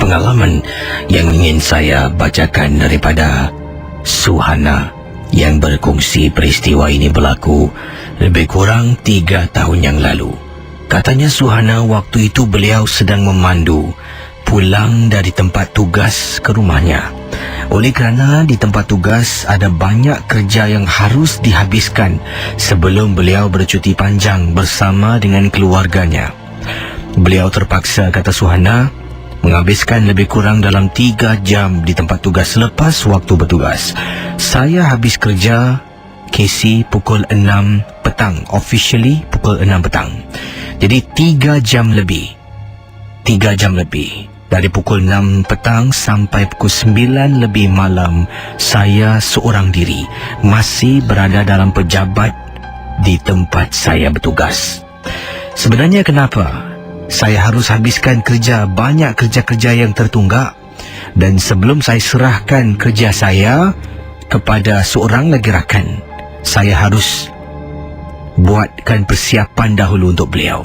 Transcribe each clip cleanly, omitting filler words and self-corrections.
Pengalaman yang ingin saya bacakan daripada Suhana yang berkongsi peristiwa ini berlaku lebih kurang 3 tahun yang lalu. Katanya Suhana waktu itu beliau sedang memandu pulang dari tempat tugas ke rumahnya. Oleh kerana di tempat tugas ada banyak kerja yang harus dihabiskan sebelum beliau bercuti panjang bersama dengan keluarganya. Beliau terpaksa, kata Suhana, menghabiskan lebih kurang dalam 3 jam di tempat tugas selepas waktu bertugas. Saya habis kerja KC pukul 6 petang. Officially pukul 6 petang. Jadi 3 jam lebih. 3 jam lebih. Dari pukul 6 petang sampai pukul 9 lebih malam, saya seorang diri masih berada dalam pejabat di tempat saya bertugas. Sebenarnya kenapa saya harus habiskan banyak kerja-kerja yang tertunggak, dan sebelum saya serahkan kerja saya kepada seorang lagi rakan, saya harus buatkan persiapan dahulu untuk beliau.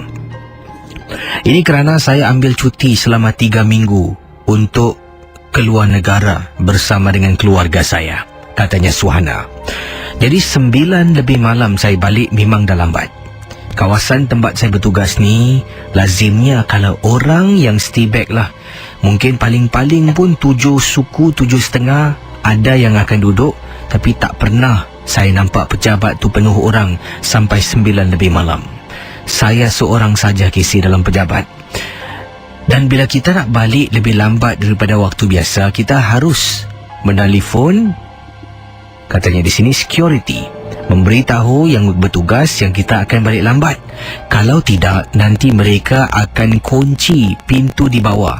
Ini kerana saya ambil cuti selama 3 minggu untuk keluar negara bersama dengan keluarga saya, katanya Suhana. Jadi 9 lebih malam saya balik memang dah lambat. Kawasan tempat saya bertugas ni lazimnya kalau orang yang stay back lah, mungkin paling-paling pun 7 suku, 7.5 ada yang akan duduk. Tapi tak pernah saya nampak pejabat tu penuh orang sampai 9 lebih malam. Saya seorang saja kisi dalam pejabat. Dan bila kita nak balik lebih lambat daripada waktu biasa, kita harus menelefon, katanya di sini security, memberitahu yang bertugas yang kita akan balik lambat. Kalau tidak, nanti mereka akan kunci pintu di bawah.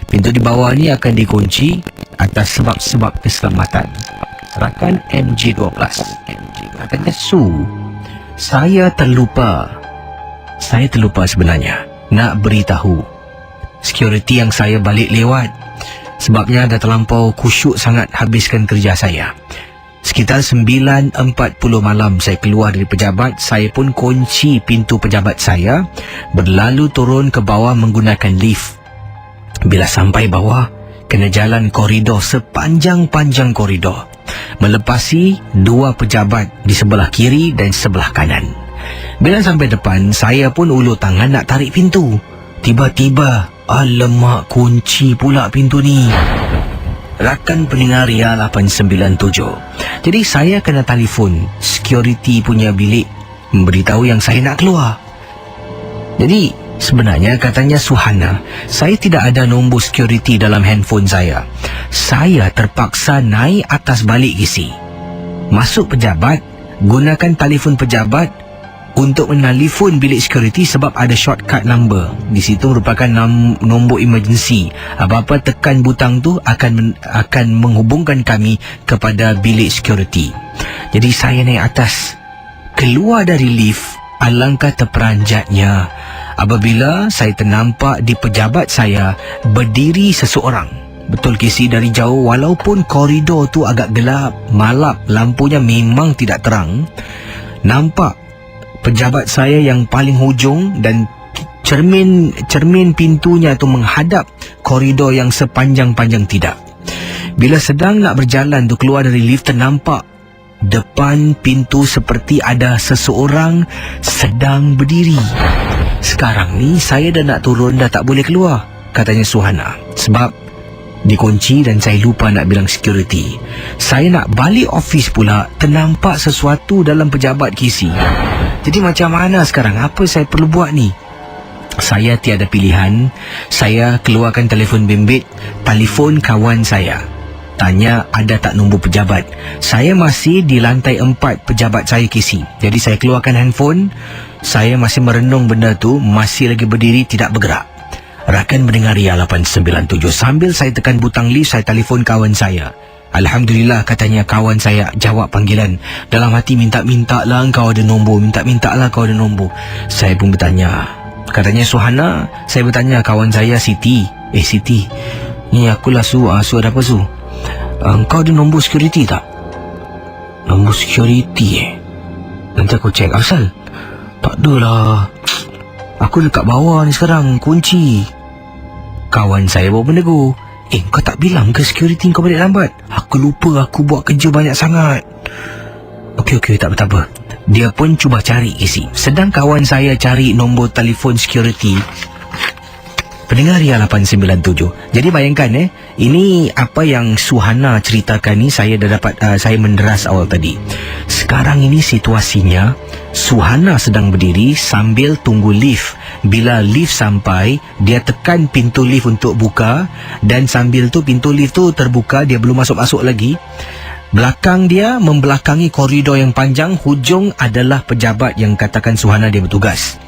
Pintu di bawah ni akan dikunci atas sebab-sebab keselamatan. Rakan MG12, katanya saya terlupa sebenarnya nak beritahu security yang saya balik lewat. Sebabnya dah terlampau kusyuk sangat habiskan kerja saya. Sekitar 9.40 malam saya keluar dari pejabat. Saya pun kunci pintu pejabat saya, berlalu turun ke bawah menggunakan lift. Bila sampai bawah, kena jalan koridor sepanjang-panjang koridor, melepasi 2 pejabat di sebelah kiri dan sebelah kanan. Bila sampai depan, saya pun ulur tangan nak tarik pintu. Tiba-tiba, alamak, kunci pula pintu ni. Rakan pendengar Ria 897. Jadi saya kena telefon security punya bilik, memberitahu yang saya nak keluar. Jadi sebenarnya katanya Suhana, saya tidak ada nombor security dalam handphone saya. Saya terpaksa naik atas balik isi, masuk pejabat, gunakan telefon pejabat untuk menelefon bilik security sebab ada shortcut number. Di situ merupakan nombor emergency. Apa-apa tekan butang tu akan menghubungkan kami kepada bilik security. Jadi saya naik atas, keluar dari lift. Alangkah terperanjatnya apabila saya ternampak di pejabat saya berdiri seseorang. Betul kisi, dari jauh walaupun koridor tu agak gelap, malap, lampunya memang tidak terang, nampak pejabat saya yang paling hujung dan cermin pintunya tu menghadap koridor yang sepanjang-panjang tidak. Bila sedang nak berjalan tu keluar dari lift, ternampak depan pintu seperti ada seseorang sedang berdiri. Sekarang ni saya dah nak turun, dah tak boleh keluar, katanya Suhana, sebab dikunci dan saya lupa nak bilang security. Saya nak balik office pula, ternampak sesuatu dalam pejabat kisi. Jadi macam mana sekarang? Apa saya perlu buat ni? Saya tiada pilihan. Saya keluarkan telefon bimbit, telefon kawan saya, tanya ada tak nombor pejabat. Saya masih di lantai 4 pejabat saya kisi. Jadi saya keluarkan handphone. Saya masih merenung benda tu, masih lagi berdiri tidak bergerak. Rakan mendengar Ria 897. Sambil saya tekan butang lift, saya telefon kawan saya. Alhamdulillah, katanya kawan saya jawab panggilan. Dalam hati, minta-minta lah kau ada nombor, minta-minta lah kau ada nombor. Saya pun bertanya, katanya Suhana. Saya bertanya kawan saya Siti. Siti, ni akulah Su ada apa Su? Kau ada nombor security tak? Nombor security Nanti aku cek. Asal? Tak adalah, aku dekat bawah ni sekarang, kunci. Kawan saya baru menegur, kau tak bilang ke security kau balik lambat? Aku lupa, aku buat kerja banyak sangat. Okey, tak apa. Dia pun cuba cari isi. Sedang kawan saya cari nombor telefon security, pendengar Ria 897. Jadi bayangkan ini apa yang Suhana ceritakan ni saya dah dapat, saya menderas awal tadi. Sekarang ini situasinya Suhana sedang berdiri sambil tunggu lift. Bila lift sampai, dia tekan pintu lift untuk buka, dan sambil tu pintu lift tu terbuka, dia belum masuk-masuk lagi. Belakang dia membelakangi koridor yang panjang. Hujung adalah pejabat yang katakan Suhana dia bertugas.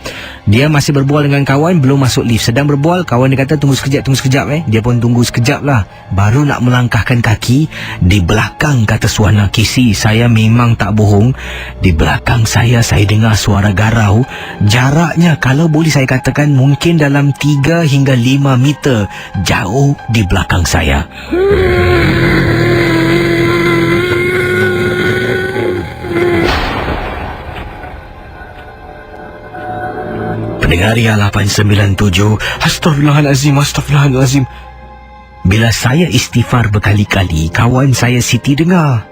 Dia masih berbual dengan kawan, belum masuk lift. Sedang berbual, kawan dia kata tunggu sekejap. Dia pun tunggu sekejap lah. Baru nak melangkahkan kaki, di belakang kata Suhana, Kisi, saya memang tak bohong, di belakang saya dengar suara garau. Jaraknya kalau boleh saya katakan mungkin dalam 3 hingga 5 meter jauh di belakang saya. Pendengar Ria 897, Astaghfirullahalazim. Bila saya istighfar berkali-kali, kawan saya Siti dengar.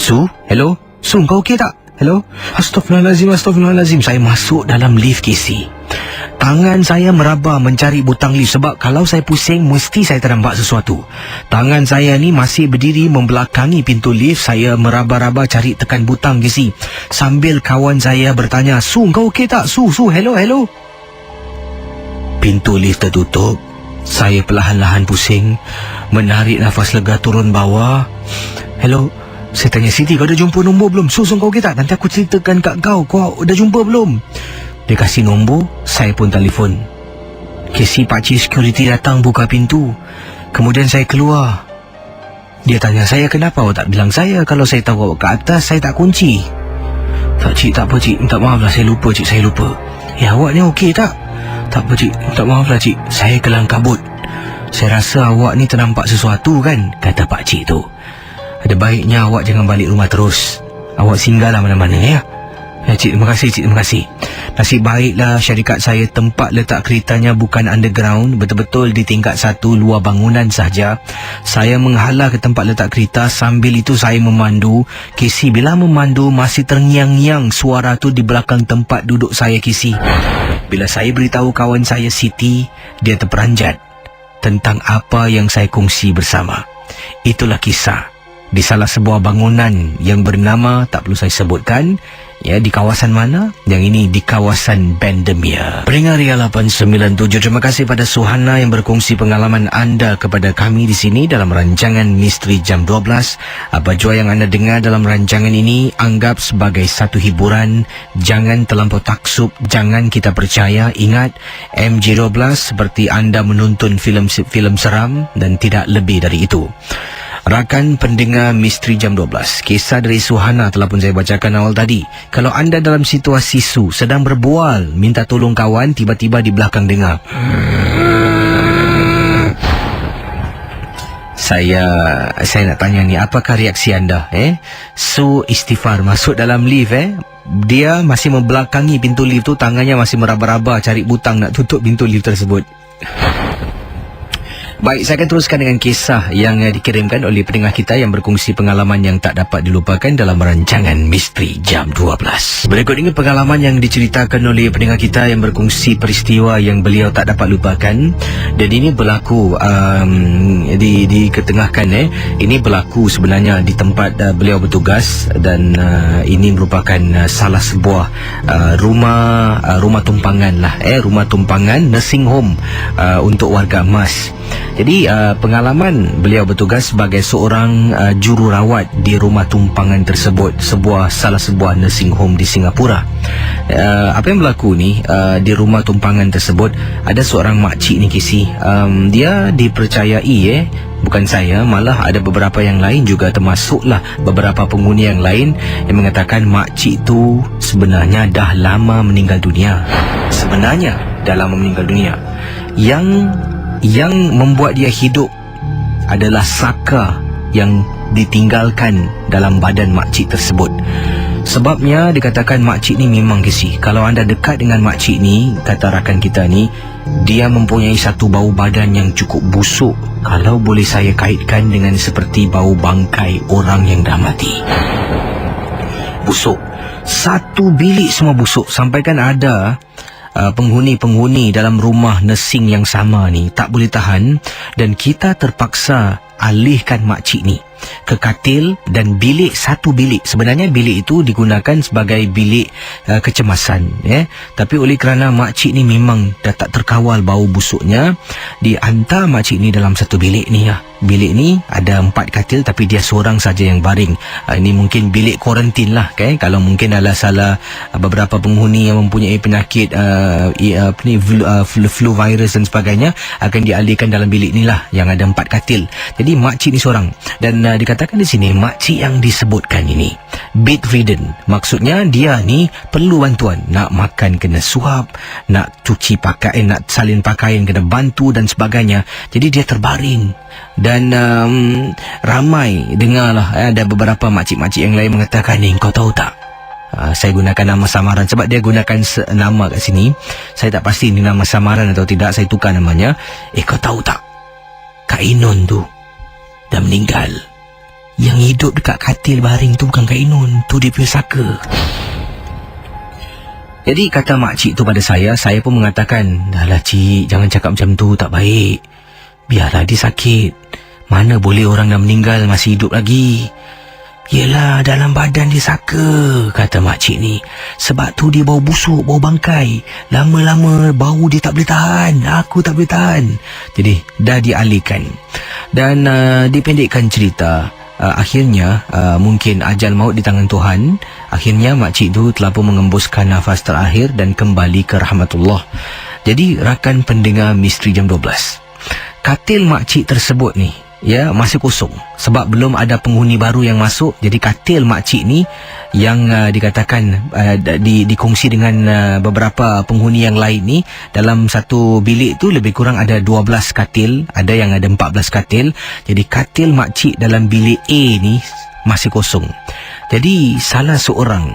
Su, hello? Su, kau okey tak? Hello? Astaghfirullahalazim. Saya masuk dalam lift KC. Tangan saya meraba mencari butang lift, sebab kalau saya pusing mesti saya ternampak sesuatu. Tangan saya ni masih berdiri membelakangi pintu lift. Saya meraba-raba cari tekan butang KC, sambil kawan saya bertanya, Su, kau okey tak? Su, hello. Pintu lift tertutup. Saya perlahan-lahan pusing, menarik nafas lega turun bawah. Hello, saya tanya Siti, kau dah jumpa nombor belum? Su, kau okey tak? Nanti aku ceritakan kat kau dah jumpa belum? Dia kasih nombor, saya pun telefon. Kesi pakcik security datang buka pintu. Kemudian saya keluar. Dia tanya saya, kenapa awak tak bilang saya? Kalau saya tahu awak ke atas, saya tak kunci. Tak apa cik, minta maaf lah, saya lupa cik, saya lupa. Ya, awak ni okey tak? Tak apa cik, minta maaf lah cik, saya kelang kabut. Saya rasa awak ni ternampak sesuatu kan? Kata pakcik tu. Ada baiknya awak jangan balik rumah terus. Awak singgahlah mana-mana ya. Ya cik, terima kasih. Nasib baiklah syarikat saya tempat letak keretanya bukan underground, betul-betul di tingkat 1 luar bangunan sahaja. Saya menghala ke tempat letak kereta, sambil itu saya memandu. Kisi, bila memandu masih terngiang-ngiang suara tu di belakang tempat duduk saya Kisi. Bila saya beritahu kawan saya Siti, dia terperanjat tentang apa yang saya kongsi bersama. Itulah kisah di salah sebuah bangunan yang bernama, tak perlu saya sebutkan, ya, di kawasan mana? Yang ini di kawasan Bendemeer. Pendengar Ria 897, terima kasih pada Suhana yang berkongsi pengalaman anda kepada kami di sini dalam rancangan Misteri Jam 12. Apa jua yang anda dengar dalam rancangan ini, anggap sebagai satu hiburan. Jangan terlampau taksub, jangan kita percaya. Ingat, MJ12 seperti anda menonton filem seram dan tidak lebih dari itu. Rakan pendengar Misteri Jam 12, kisah dari Suhana telah pun saya bacakan awal tadi. Kalau anda dalam situasi Su sedang berbual, minta tolong kawan, tiba-tiba di belakang dengar, Saya nak tanya ni, apakah reaksi anda? Su istighfar masuk dalam lift. Dia masih membelakangi pintu lift tu, tangannya masih meraba-raba cari butang nak tutup pintu lift tersebut. Baik, saya akan teruskan dengan kisah yang dikirimkan oleh pendengar kita yang berkongsi pengalaman yang tak dapat dilupakan dalam rancangan Misteri Jam 12. Berikut ini pengalaman yang diceritakan oleh pendengar kita yang berkongsi peristiwa yang beliau tak dapat lupakan. Dan ini berlaku diketengahkan. Ini berlaku sebenarnya di tempat beliau bertugas, dan ini merupakan salah sebuah rumah tumpangan lah, rumah tumpangan nursing home untuk warga emas. Jadi pengalaman beliau bertugas sebagai seorang jururawat di rumah tumpangan tersebut, salah sebuah nursing home di Singapura. Apa yang berlaku ni, di rumah tumpangan tersebut ada seorang makcik ni Kisi. Dia dipercayai, bukan saya, malah ada beberapa yang lain juga, termasuklah beberapa penghuni yang lain yang mengatakan makcik tu sebenarnya dah lama meninggal dunia. Yang membuat dia hidup adalah saka yang ditinggalkan dalam badan makcik tersebut. Sebabnya dikatakan makcik ni memang Kisi, kalau anda dekat dengan makcik ni, kata rakan kita ni, Dia mempunyai satu bau badan yang cukup busuk, kalau boleh saya kaitkan dengan seperti bau bangkai orang yang dah mati. Busuk. Satu bilik semua busuk. Sampaikan ada penghuni-penghuni dalam rumah nursing yang sama ni tak boleh tahan, dan kita terpaksa alihkan makcik ni ke katil dan bilik, satu bilik. Sebenarnya bilik itu digunakan sebagai bilik kecemasan, tapi oleh kerana makcik ni memang dah tak terkawal bau busuknya, dihantar makcik ni dalam satu bilik ni. Bilik ni ada 4 katil, tapi dia seorang saja yang baring. Ini mungkin bilik kuarantin lah, kalau mungkin adalah salah beberapa penghuni yang mempunyai penyakit flu virus dan sebagainya, akan dialihkan dalam bilik ni lah yang ada 4 katil. Jadi makcik ni seorang, dan dikatakan di sini makcik yang disebutkan ini bedridden. Maksudnya dia ni perlu bantuan, nak makan kena suap, nak cuci pakaian, nak salin pakaian kena bantu dan sebagainya. Jadi dia terbaring. Dan ramai dengarlah, ada beberapa makcik-makcik yang lain mengatakan, ni kau tahu tak, saya gunakan nama samaran sebab dia gunakan nama kat sini. Saya tak pasti ini nama samaran atau tidak, saya tukar namanya. Kau tahu tak, Kak Inun tu dah meninggal. Yang hidup dekat katil baring tu bukan Kak Inun, tu dia punya saka. Jadi kata makcik tu pada saya pun mengatakan, dahlah cik, jangan cakap macam tu, tak baik. Biarlah dia sakit. Mana boleh orang dah meninggal masih hidup lagi. Yelah, dalam badan dia saka, kata makcik ni. Sebab tu dia bau busuk, bau bangkai. Lama-lama bau dia tak boleh tahan. Aku tak boleh tahan. Jadi dah dialihkan. Dan dipendekkan cerita, akhirnya mungkin ajal maut di tangan Tuhan. Akhirnya makcik tu telah pun mengembuskan nafas terakhir dan kembali ke rahmatullah. Jadi rakan pendengar Misteri Jam 12, katil makcik tersebut ni masih kosong sebab belum ada penghuni baru yang masuk. Jadi katil makcik ni yang dikatakan dikongsi dengan beberapa penghuni yang lain ni, dalam satu bilik tu lebih kurang ada 12 katil, ada yang ada 14 katil. Jadi katil makcik dalam bilik A ni masih kosong. Jadi salah seorang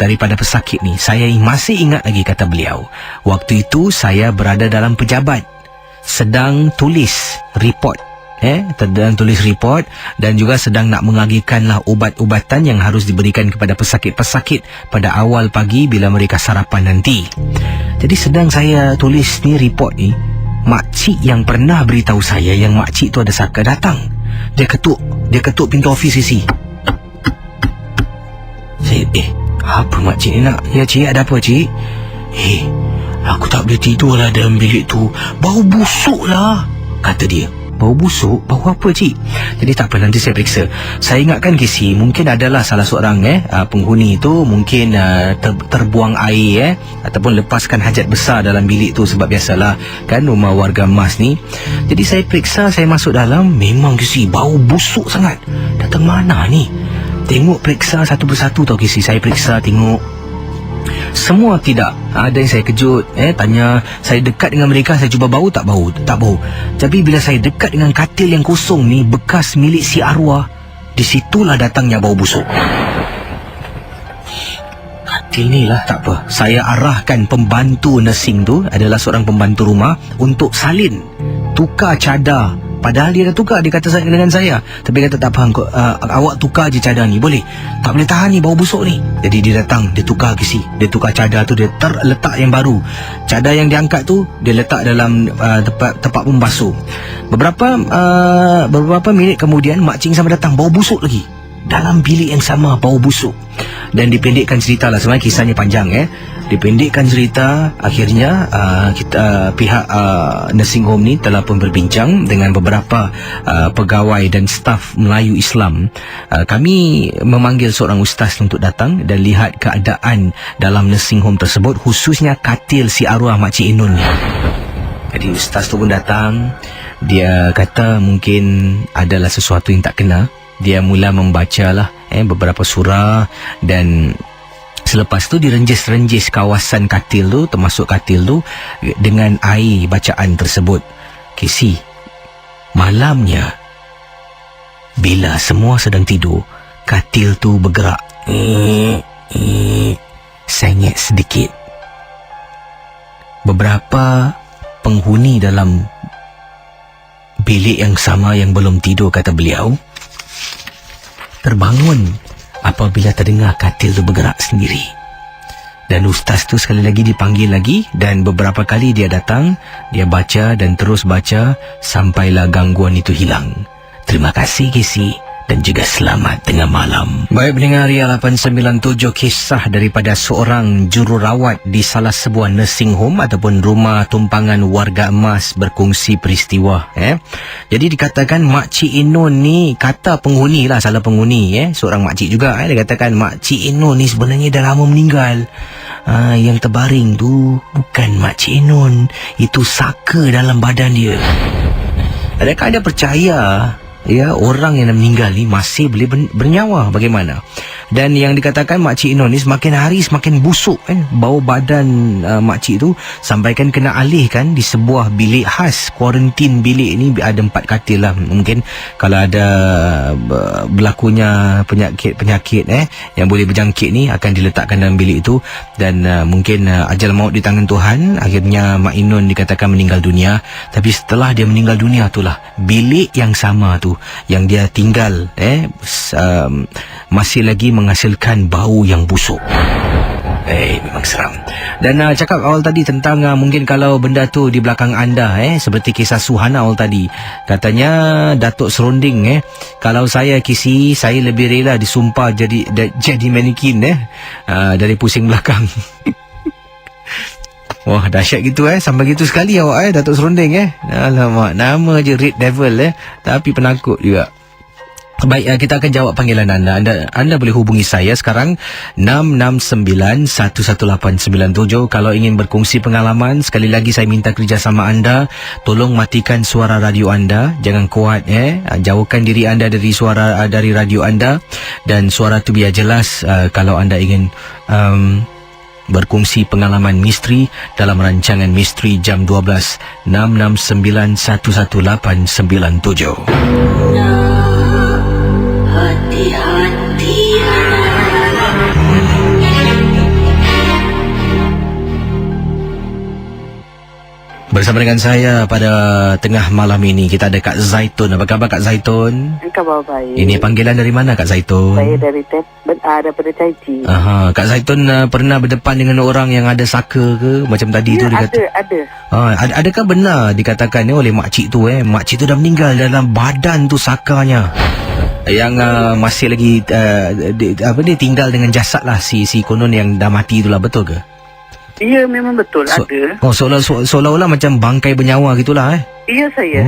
daripada pesakit ni, saya masih ingat lagi kata beliau, waktu itu saya berada dalam pejabat, sedang tulis report, sedang tulis report, dan juga sedang nak mengagikanlah ubat-ubatan yang harus diberikan kepada pesakit-pesakit pada awal pagi bila mereka sarapan nanti. Jadi sedang saya tulis ni report ni, makcik yang pernah beritahu saya yang makcik tu ada saka datang. Dia ketuk pintu ofis isi. Saya apa makcik ni nak? Ya cik, ada apa cik? Aku tak boleh tidur lah dalam bilik tu, bau busuk lah, kata dia. Bau busuk? Bau apa cik? Jadi tak apa, nanti saya periksa. Saya ingatkan Casey, mungkin adalah salah seorang penghuni tu mungkin terbuang air ataupun lepaskan hajat besar dalam bilik tu. Sebab biasalah kan rumah warga emas ni. Jadi saya periksa, saya masuk dalam, memang Casey bau busuk sangat. Datang mana ni? Tengok periksa satu persatu tau Casey. Saya periksa tengok, semua tidak. Ada yang saya kejut, tanya, saya dekat dengan mereka, saya cuba bau, tak bau. Tapi bila saya dekat dengan katil yang kosong ni, bekas milik si arwah, di situlah datangnya bau busuk. Katil ni lah, tak apa, saya arahkan pembantu nursing tu, adalah seorang pembantu rumah, untuk salin, tukar cadar. Padahal dia dah tukar, dia kata dengan saya. Tapi kata tak faham, awak tukar je cadar ni, boleh? Tak boleh tahan ni bau busuk ni. Jadi dia datang, dia tukar Casey. Dia tukar cadar tu, dia letak yang baru. Cadar yang diangkat tu, dia letak dalam tempat pembasuh. Beberapa minit kemudian, makcik sama datang, bau busuk lagi. Dalam bilik yang sama, bau busuk. Dan dipendekkan cerita lah, sebenarnya kisahnya panjang Dipendekkan cerita, akhirnya pihak nursing home ni telah pun berbincang dengan beberapa pegawai dan staf Melayu Islam. Kami memanggil seorang ustaz untuk datang dan lihat keadaan dalam nursing home tersebut, khususnya katil si arwah makcik Inun ni. Jadi ustaz tu pun datang. Dia kata mungkin adalah sesuatu yang tak kena. Dia mula membacalah beberapa surah, dan selepas tu direnjis kawasan katil tu, termasuk katil tu, dengan air bacaan tersebut. Casey, malamnya bila semua sedang tidur, katil tu bergerak, sengit sedikit. Beberapa penghuni dalam bilik yang sama yang belum tidur, kata beliau, terbangun apabila terdengar katil tu bergerak sendiri. Dan ustaz tu sekali lagi dipanggil lagi, dan beberapa kali dia datang, dia baca dan terus baca sampailah gangguan itu hilang. Terima kasih Casey, dan juga selamat tengah malam. Baik pendengar, Ria 897, kisah daripada seorang jururawat di salah sebuah nursing home ataupun rumah tumpangan warga emas berkongsi peristiwa. Jadi dikatakan Makcik Inun ni, kata penghuni lah, salah penghuni, seorang makcik juga. Dia katakan Makcik Inun ni sebenarnya dah lama meninggal. Yang terbaring tu bukan Makcik Inun, itu saka dalam badan dia. Adakah anda percaya orang yang dah meninggal ni masih boleh bernyawa? Bagaimana? Dan yang dikatakan Makcik Inun ni semakin hari semakin busuk, bau badan makcik tu sampaikan kena alihkan di sebuah bilik khas. Kuarantin bilik ni ada 4 katil lah. Mungkin kalau ada berlakunya penyakit yang boleh berjangkit ni akan diletakkan dalam bilik itu. Dan mungkin ajal maut di tangan Tuhan, akhirnya Mak Inun dikatakan meninggal dunia. Tapi setelah dia meninggal dunia itulah bilik yang sama tu yang dia tinggal masih lagi menghasilkan bau yang busuk. Memang seram. Dan cakap awal tadi tentang mungkin kalau benda tu di belakang anda, seperti kisah Suhana awal tadi. Katanya Datuk Seronding, kalau saya kisi, saya lebih rela disumpah jadi mannequin dari pusing belakang. Wah, dahsyat gitu sampai gitu sekali awak Datuk Seronding Alamak, nama je Red Devil tapi penakut juga. Baik, kita akan jawab panggilan anda. Anda boleh hubungi saya sekarang 669-11897 kalau ingin berkongsi pengalaman. Sekali lagi saya minta kerjasama anda. Tolong matikan suara radio anda, jangan kuat jauhkan diri anda dari suara dari radio anda, dan suara tu biar jelas kalau anda ingin berkongsi pengalaman misteri dalam rancangan Misteri Jam 12. 669-11897. Bersama dengan saya pada tengah malam ini kita ada Kak Zaitun. Apa khabar Kak Zaitun? Khabar baik. Ini panggilan dari mana Kak Zaitun? Saya daripada Caiji. Kak Zaitun pernah berdepan dengan orang yang ada saka ke? Macam tadi tu ada. Adakah benar dikatakan oleh makcik tu makcik tu dah meninggal, dalam badan tu sakanya yang masih lagi dia tinggal dengan jasad lah si konon yang dah mati itulah, betul ke? Ya, memang betul ada. Seolah-olah macam bangkai bernyawa gitulah Iya saya.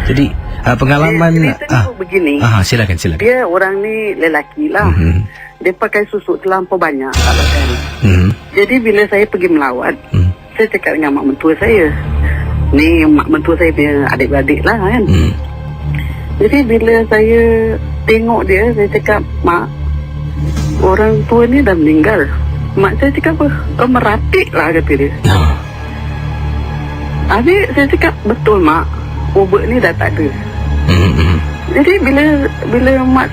Jadi pengalaman begini. Silakan. Dia orang ni lelaki lah. Dia pakai susuk terlampau banyak kan. Jadi bila saya pergi melawat, saya cakap dengan mak mentua saya. Ni mak mentua saya punya adik-beradik lah kan. Jadi bila saya tengok dia, saya cakap, "Mak, orang tua ni dah meninggal." Mak saya cakap apa? "Oh, meratik lah," kata dia. Habis saya cakap, "Betul mak, ubat ni dah tak ada." Jadi bila mak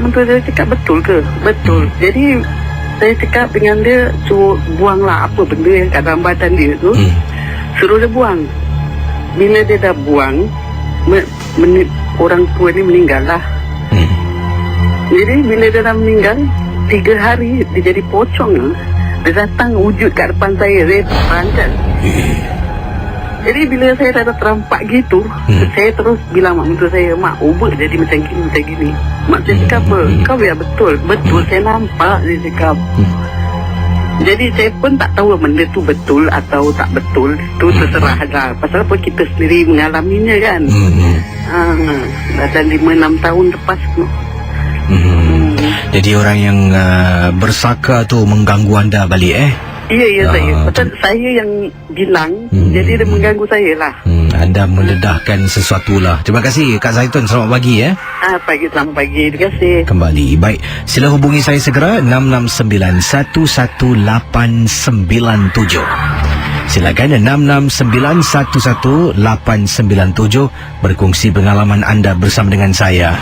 mentua saya cakap betul ke? Betul. Jadi saya cakap dengan dia, suruh buanglah apa benda yang kat dalam badan dia tu. Suruh dia buang. Bila dia dah buang, orang tua ni meninggal lah. Jadi bila dia dah meninggal, 3 hari dia jadi pocong. Dia datang wujud kat depan saya. Saya perancat. Jadi bila saya dah terampak gitu, saya terus bilang mak mentua saya, "Mak, ubat jadi macam gini. Mak saya cakap apa? Kau biar betul. Betul, saya nampak, dia cakap. Jadi saya pun tak tahu benda tu betul atau tak betul. Tu terserah lah. Pasal apa kita sendiri mengalaminya kan. Dah 5-6 tahun lepas tu. Jadi orang yang bersaka tu mengganggu anda balik Ya, saya. Pasal saya yang bilang, jadi dia mengganggu saya lah. Anda mendedahkan sesuatu lah. Terima kasih Kak Zaitun, selamat pagi Selamat pagi, terima kasih. Kembali, baik, sila hubungi saya segera 669-11897. Silakan 669-11897 berkongsi pengalaman anda bersama dengan saya.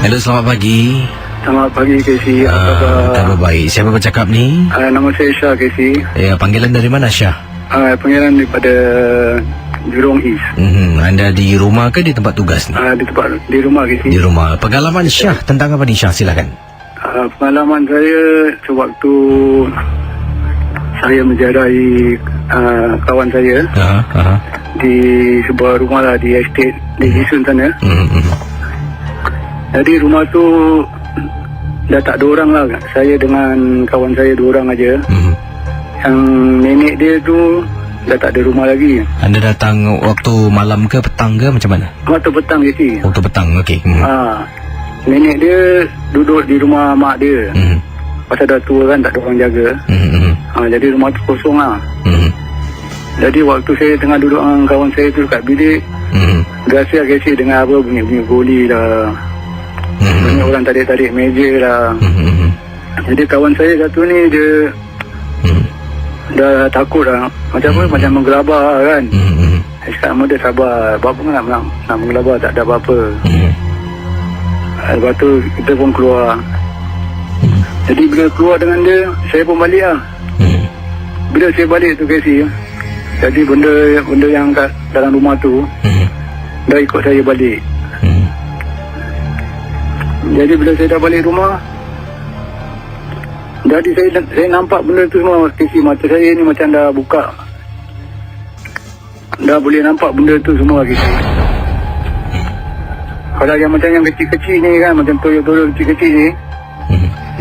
Hello, selamat pagi. Selamat pagi, Casey. Apa khabar? Khabar baik. Siapa bercakap ni? Nama saya Syah, Casey. Ya, panggilan dari mana Syah? Pangeran daripada Jurong East. Anda di rumah ke di tempat tugas ni? Di rumah ke Di rumah. Pengalaman Syah tentang apa ni Syah? Silakan. Pengalaman saya sewaktu saya menjarai kawan saya di sebuah rumah lah di estate di Jisun sana. Jadi rumah tu dah tak ada orang lah. Saya dengan kawan saya 2 orang aja. Yang nenek dia tu dah tak ada rumah lagi. Anda datang waktu malam ke petang ke macam mana? Waktu petang je sih. Waktu petang, okey. Nenek dia duduk di rumah mak dia. Pasal dah tua kan, tak ada orang jaga. Jadi rumah tu kosong lah. Jadi waktu saya tengah duduk dengan kawan saya tu kat bilik, biasa kasi dengar apa bunyi-bunyi goli lah, bunyi orang tarik-tarik meja lah. Jadi kawan saya satu ni dia dah takut lah. Macam apa? Macam menggelabah kan. Saya cakap sama dia sabar. Berapa nak menggelabah, tak ada apa-apa. Lepas tu kita pun keluar. Jadi bila keluar dengan dia, saya pun balik lah. Bila saya balik tu Casey, jadi benda yang kat dalam rumah tu dah ikut saya balik. Jadi bila saya dah balik rumah, jadi saya nampak benda tu semua Casey. Mata saya ni macam dah buka, dah boleh nampak benda tu semua Casey. Kalau yang macam yang kecil-kecil ni kan, macam toyol-toyol kecil-kecil ni,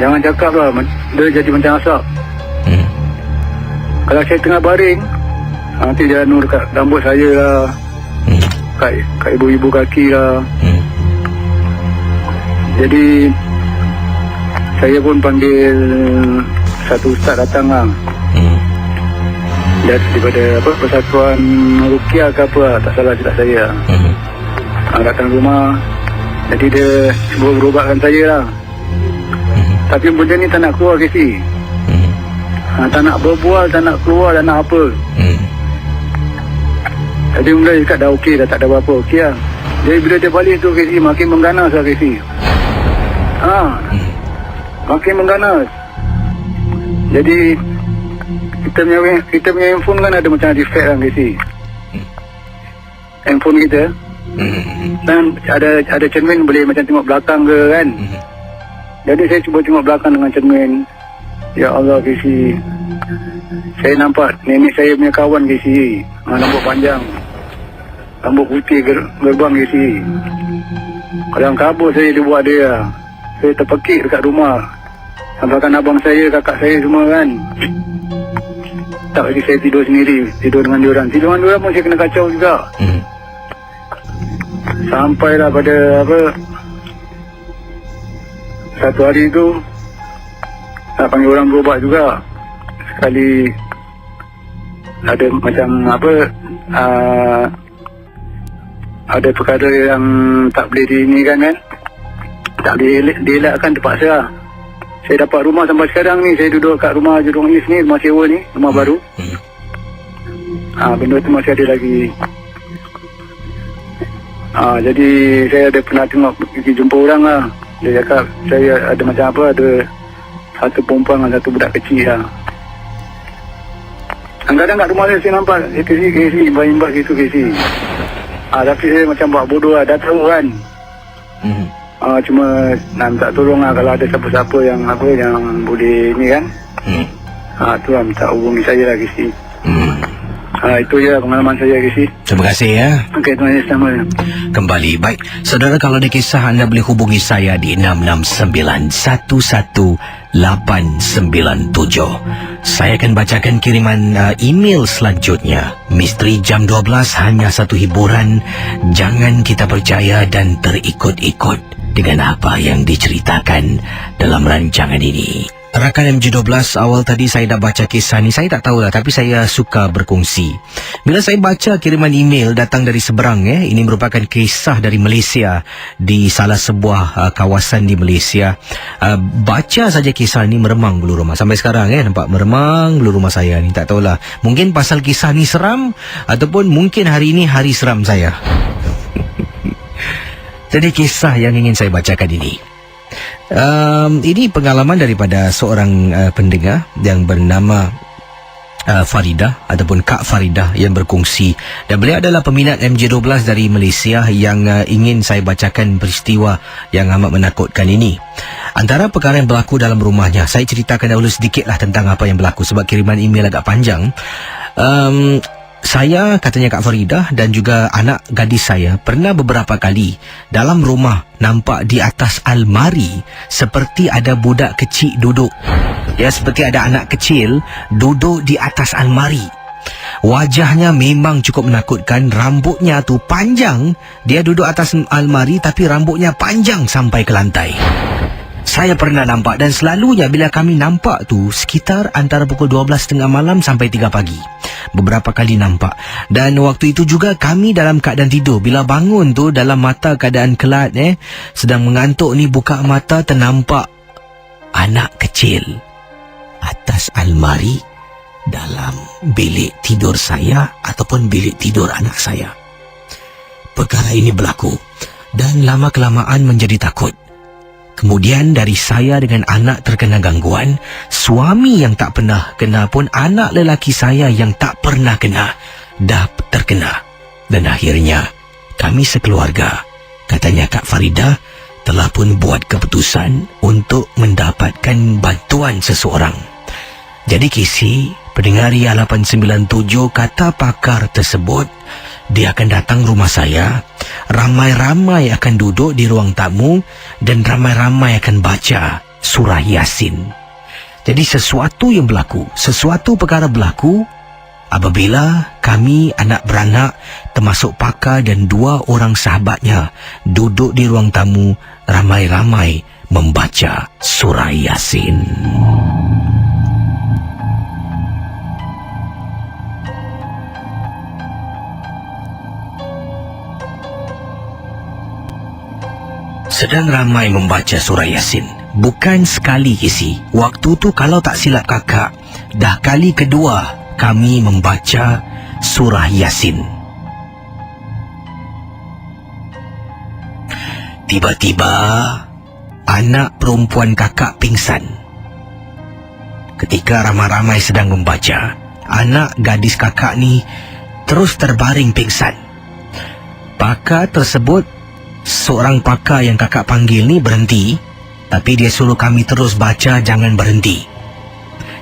jangan cakap lah, dia jadi macam asap. Kalau saya tengah baring, nanti dia nur kat rambut saya lah, kat ibu-ibu kaki lah. Jadi saya pun panggil satu ustaz datang lah. Daripada Persatuan Rukiah ke apa lah, tak salah silap saya. Datang rumah. Jadi dia cuba berubatkan saya lah. Tapi benda ni tak nak keluar Casey. Tak nak berbual, tak nak keluar, tak nak apa. Jadi mula dia cakap dah okey, dah tak ada apa-apa, okey lah. Jadi bila dia balik tu Casey, makin mengganas lah Casey. Makin mengganas. Jadi kita punya handphone kan ada macam defect lah Casey. Handphone kita dan ada cermin boleh macam tengok belakang ke kan. Jadi saya cuba tengok belakang dengan cermin. Ya Allah Casey, saya nampak nenek saya punya kawan Casey, rambut panjang, rambut putih gerbang Casey. Dalam kabur saya dia buat dia. Saya terpekik dekat rumah. Sampaikan abang saya, kakak saya semua kan. Tak lagi saya tidur sendiri, tidur dengan diorang. Tidur dengan diorang pun saya kena kacau juga. Sampailah pada satu hari tu nak panggil orang berubat juga. Sekali ada macam ada perkara yang tak boleh kan, tak boleh dielakkan, terpaksa lah. Saya dapat rumah sampai sekarang ni. Saya duduk kat rumah Jurong East ni, rumah sewa ni, rumah baru. Benda tu masih ada lagi. Jadi saya ada pernah pergi jumpa orang lah. Dia cakap saya ada macam ada satu perempuan dan satu budak kecil lah. Kadang-kadang kat rumah saya nampak Casey imbas gitu Casey. Tapi saya macam buat bodoh lah. Dah tahu kan. Cuma nak minta tolong lah kalau ada siapa-siapa yang yang boleh ni kan. Tu lah minta hubungi saya lah Casey. Itu je pengalaman saya Casey. Terima kasih ya. Okey, terima kasih sama. Kembali. Baik, saudara, kalau ada kisah anda boleh hubungi saya di 669118897. Saya akan bacakan kiriman email selanjutnya. Misteri Jam 12 hanya satu hiburan. Jangan kita percaya dan terikut-ikut dengan apa yang diceritakan dalam rancangan ini. Rakan MJ12, awal tadi saya dah baca kisah ni. Saya tak tahulah, tapi saya suka berkongsi. Bila saya baca kiriman email datang dari seberang, ini merupakan kisah dari Malaysia, di salah sebuah kawasan di Malaysia. Baca saja kisah ni meremang bulu rumah. Sampai sekarang nampak meremang bulu rumah saya ni. Tak tahulah, mungkin pasal kisah ni seram, ataupun mungkin hari ini hari seram saya. Jadi kisah yang ingin saya bacakan ini. Ini pengalaman daripada seorang pendengar yang bernama Faridah ataupun Kak Faridah yang berkongsi, dan beliau adalah peminat MJ12 dari Malaysia yang ingin saya bacakan peristiwa yang amat menakutkan ini. Antara perkara yang berlaku dalam rumahnya, saya ceritakan dahulu sedikitlah tentang apa yang berlaku sebab kiriman email agak panjang. Saya, katanya Kak Faridah dan juga anak gadis saya, pernah beberapa kali dalam rumah nampak di atas almari seperti ada budak kecil duduk. Ya, seperti ada anak kecil duduk di atas almari. Wajahnya memang cukup menakutkan. Rambutnya tu panjang. Dia duduk atas almari tapi rambutnya panjang sampai ke lantai. Saya pernah nampak, dan selalunya bila kami nampak tu sekitar antara pukul 12.30 malam sampai 3 pagi. Beberapa kali nampak. Dan waktu itu juga kami dalam keadaan tidur. Bila bangun tu dalam mata keadaan kelat, sedang mengantuk ni, buka mata ternampak anak kecil atas almari dalam bilik tidur saya ataupun bilik tidur anak saya. Perkara ini berlaku dan lama-kelamaan menjadi takut. Kemudian dari saya dengan anak terkena gangguan, suami yang tak pernah kena pun anak lelaki saya yang tak pernah kena dah terkena. Dan akhirnya kami sekeluarga, katanya Kak Faridah, telah pun buat keputusan untuk mendapatkan bantuan seseorang. Jadi Casey, pendengar Ria 897, kata pakar tersebut, dia akan datang rumah saya, ramai-ramai akan duduk di ruang tamu dan ramai-ramai akan baca surah Yasin. Jadi sesuatu yang berlaku, sesuatu perkara berlaku apabila kami anak beranak termasuk pakar dan 2 orang sahabatnya duduk di ruang tamu ramai-ramai membaca surah Yasin. Sedang ramai membaca surah Yasin. Bukan sekali, Kisi. Waktu tu kalau tak silap kakak, dah kali kedua kami membaca surah Yasin. Tiba-tiba anak perempuan kakak pingsan. Ketika ramai-ramai sedang membaca, anak gadis kakak ni terus terbaring pingsan. Pakar tersebut, seorang pakar yang kakak panggil ni, berhenti, tapi dia suruh kami terus baca, jangan berhenti.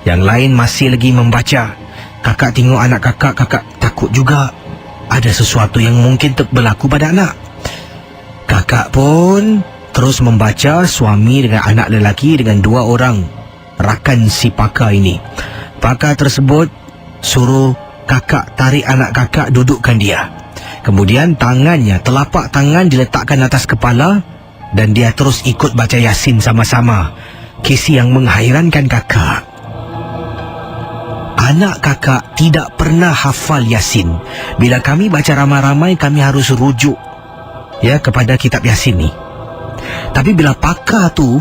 Yang lain masih lagi membaca. Kakak tengok anak kakak, kakak takut juga ada sesuatu yang mungkin berlaku pada anak. Kakak pun terus membaca, suami dengan anak lelaki dengan 2 orang rakan si pakar ini. Pakar tersebut suruh kakak tarik anak kakak, dudukkan dia. Kemudian tangannya, telapak tangan diletakkan atas kepala dan dia terus ikut baca Yasin sama-sama. Kisah yang menghairankan kakak, anak kakak tidak pernah hafal Yasin. Bila kami baca ramai-ramai, kami harus rujuk kepada kitab Yasin ni. Tapi bila pakar tu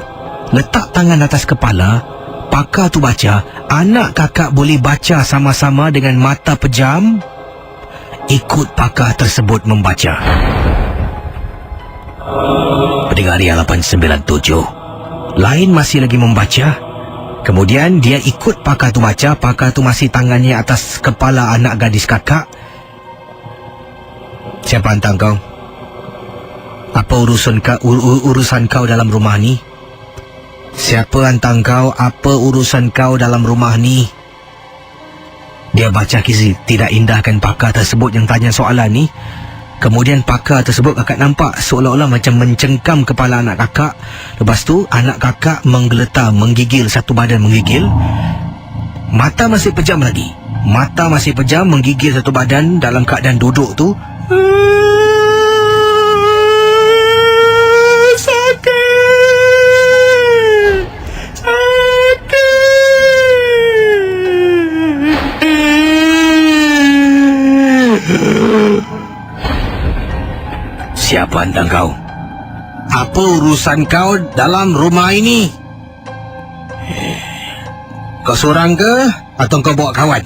letak tangan atas kepala, pakar tu baca, anak kakak boleh baca sama-sama dengan mata pejam, ikut pakar tersebut membaca. Pendengar Ria 897, lain masih lagi membaca. Kemudian dia ikut pakar tu baca. Pakar tu masih tangannya atas kepala anak gadis kakak. Siapa hantar kau? Apa urusan kau dalam rumah ni? Siapa hantar kau? Apa urusan kau dalam rumah ni? Dia baca, Kizi, tidak indahkan pakar tersebut yang tanya soalan ni. Kemudian pakar tersebut kakak nampak seolah-olah macam mencengkam kepala anak kakak. Lepas tu anak kakak menggeletar, menggigil, satu badan menggigil. Mata masih pejam lagi. Mata masih pejam, menggigil satu badan dalam keadaan duduk tu. Siapa hantar kau? Apa urusan kau dalam rumah ini? Kau seorang ke? Atau kau bawa kawan?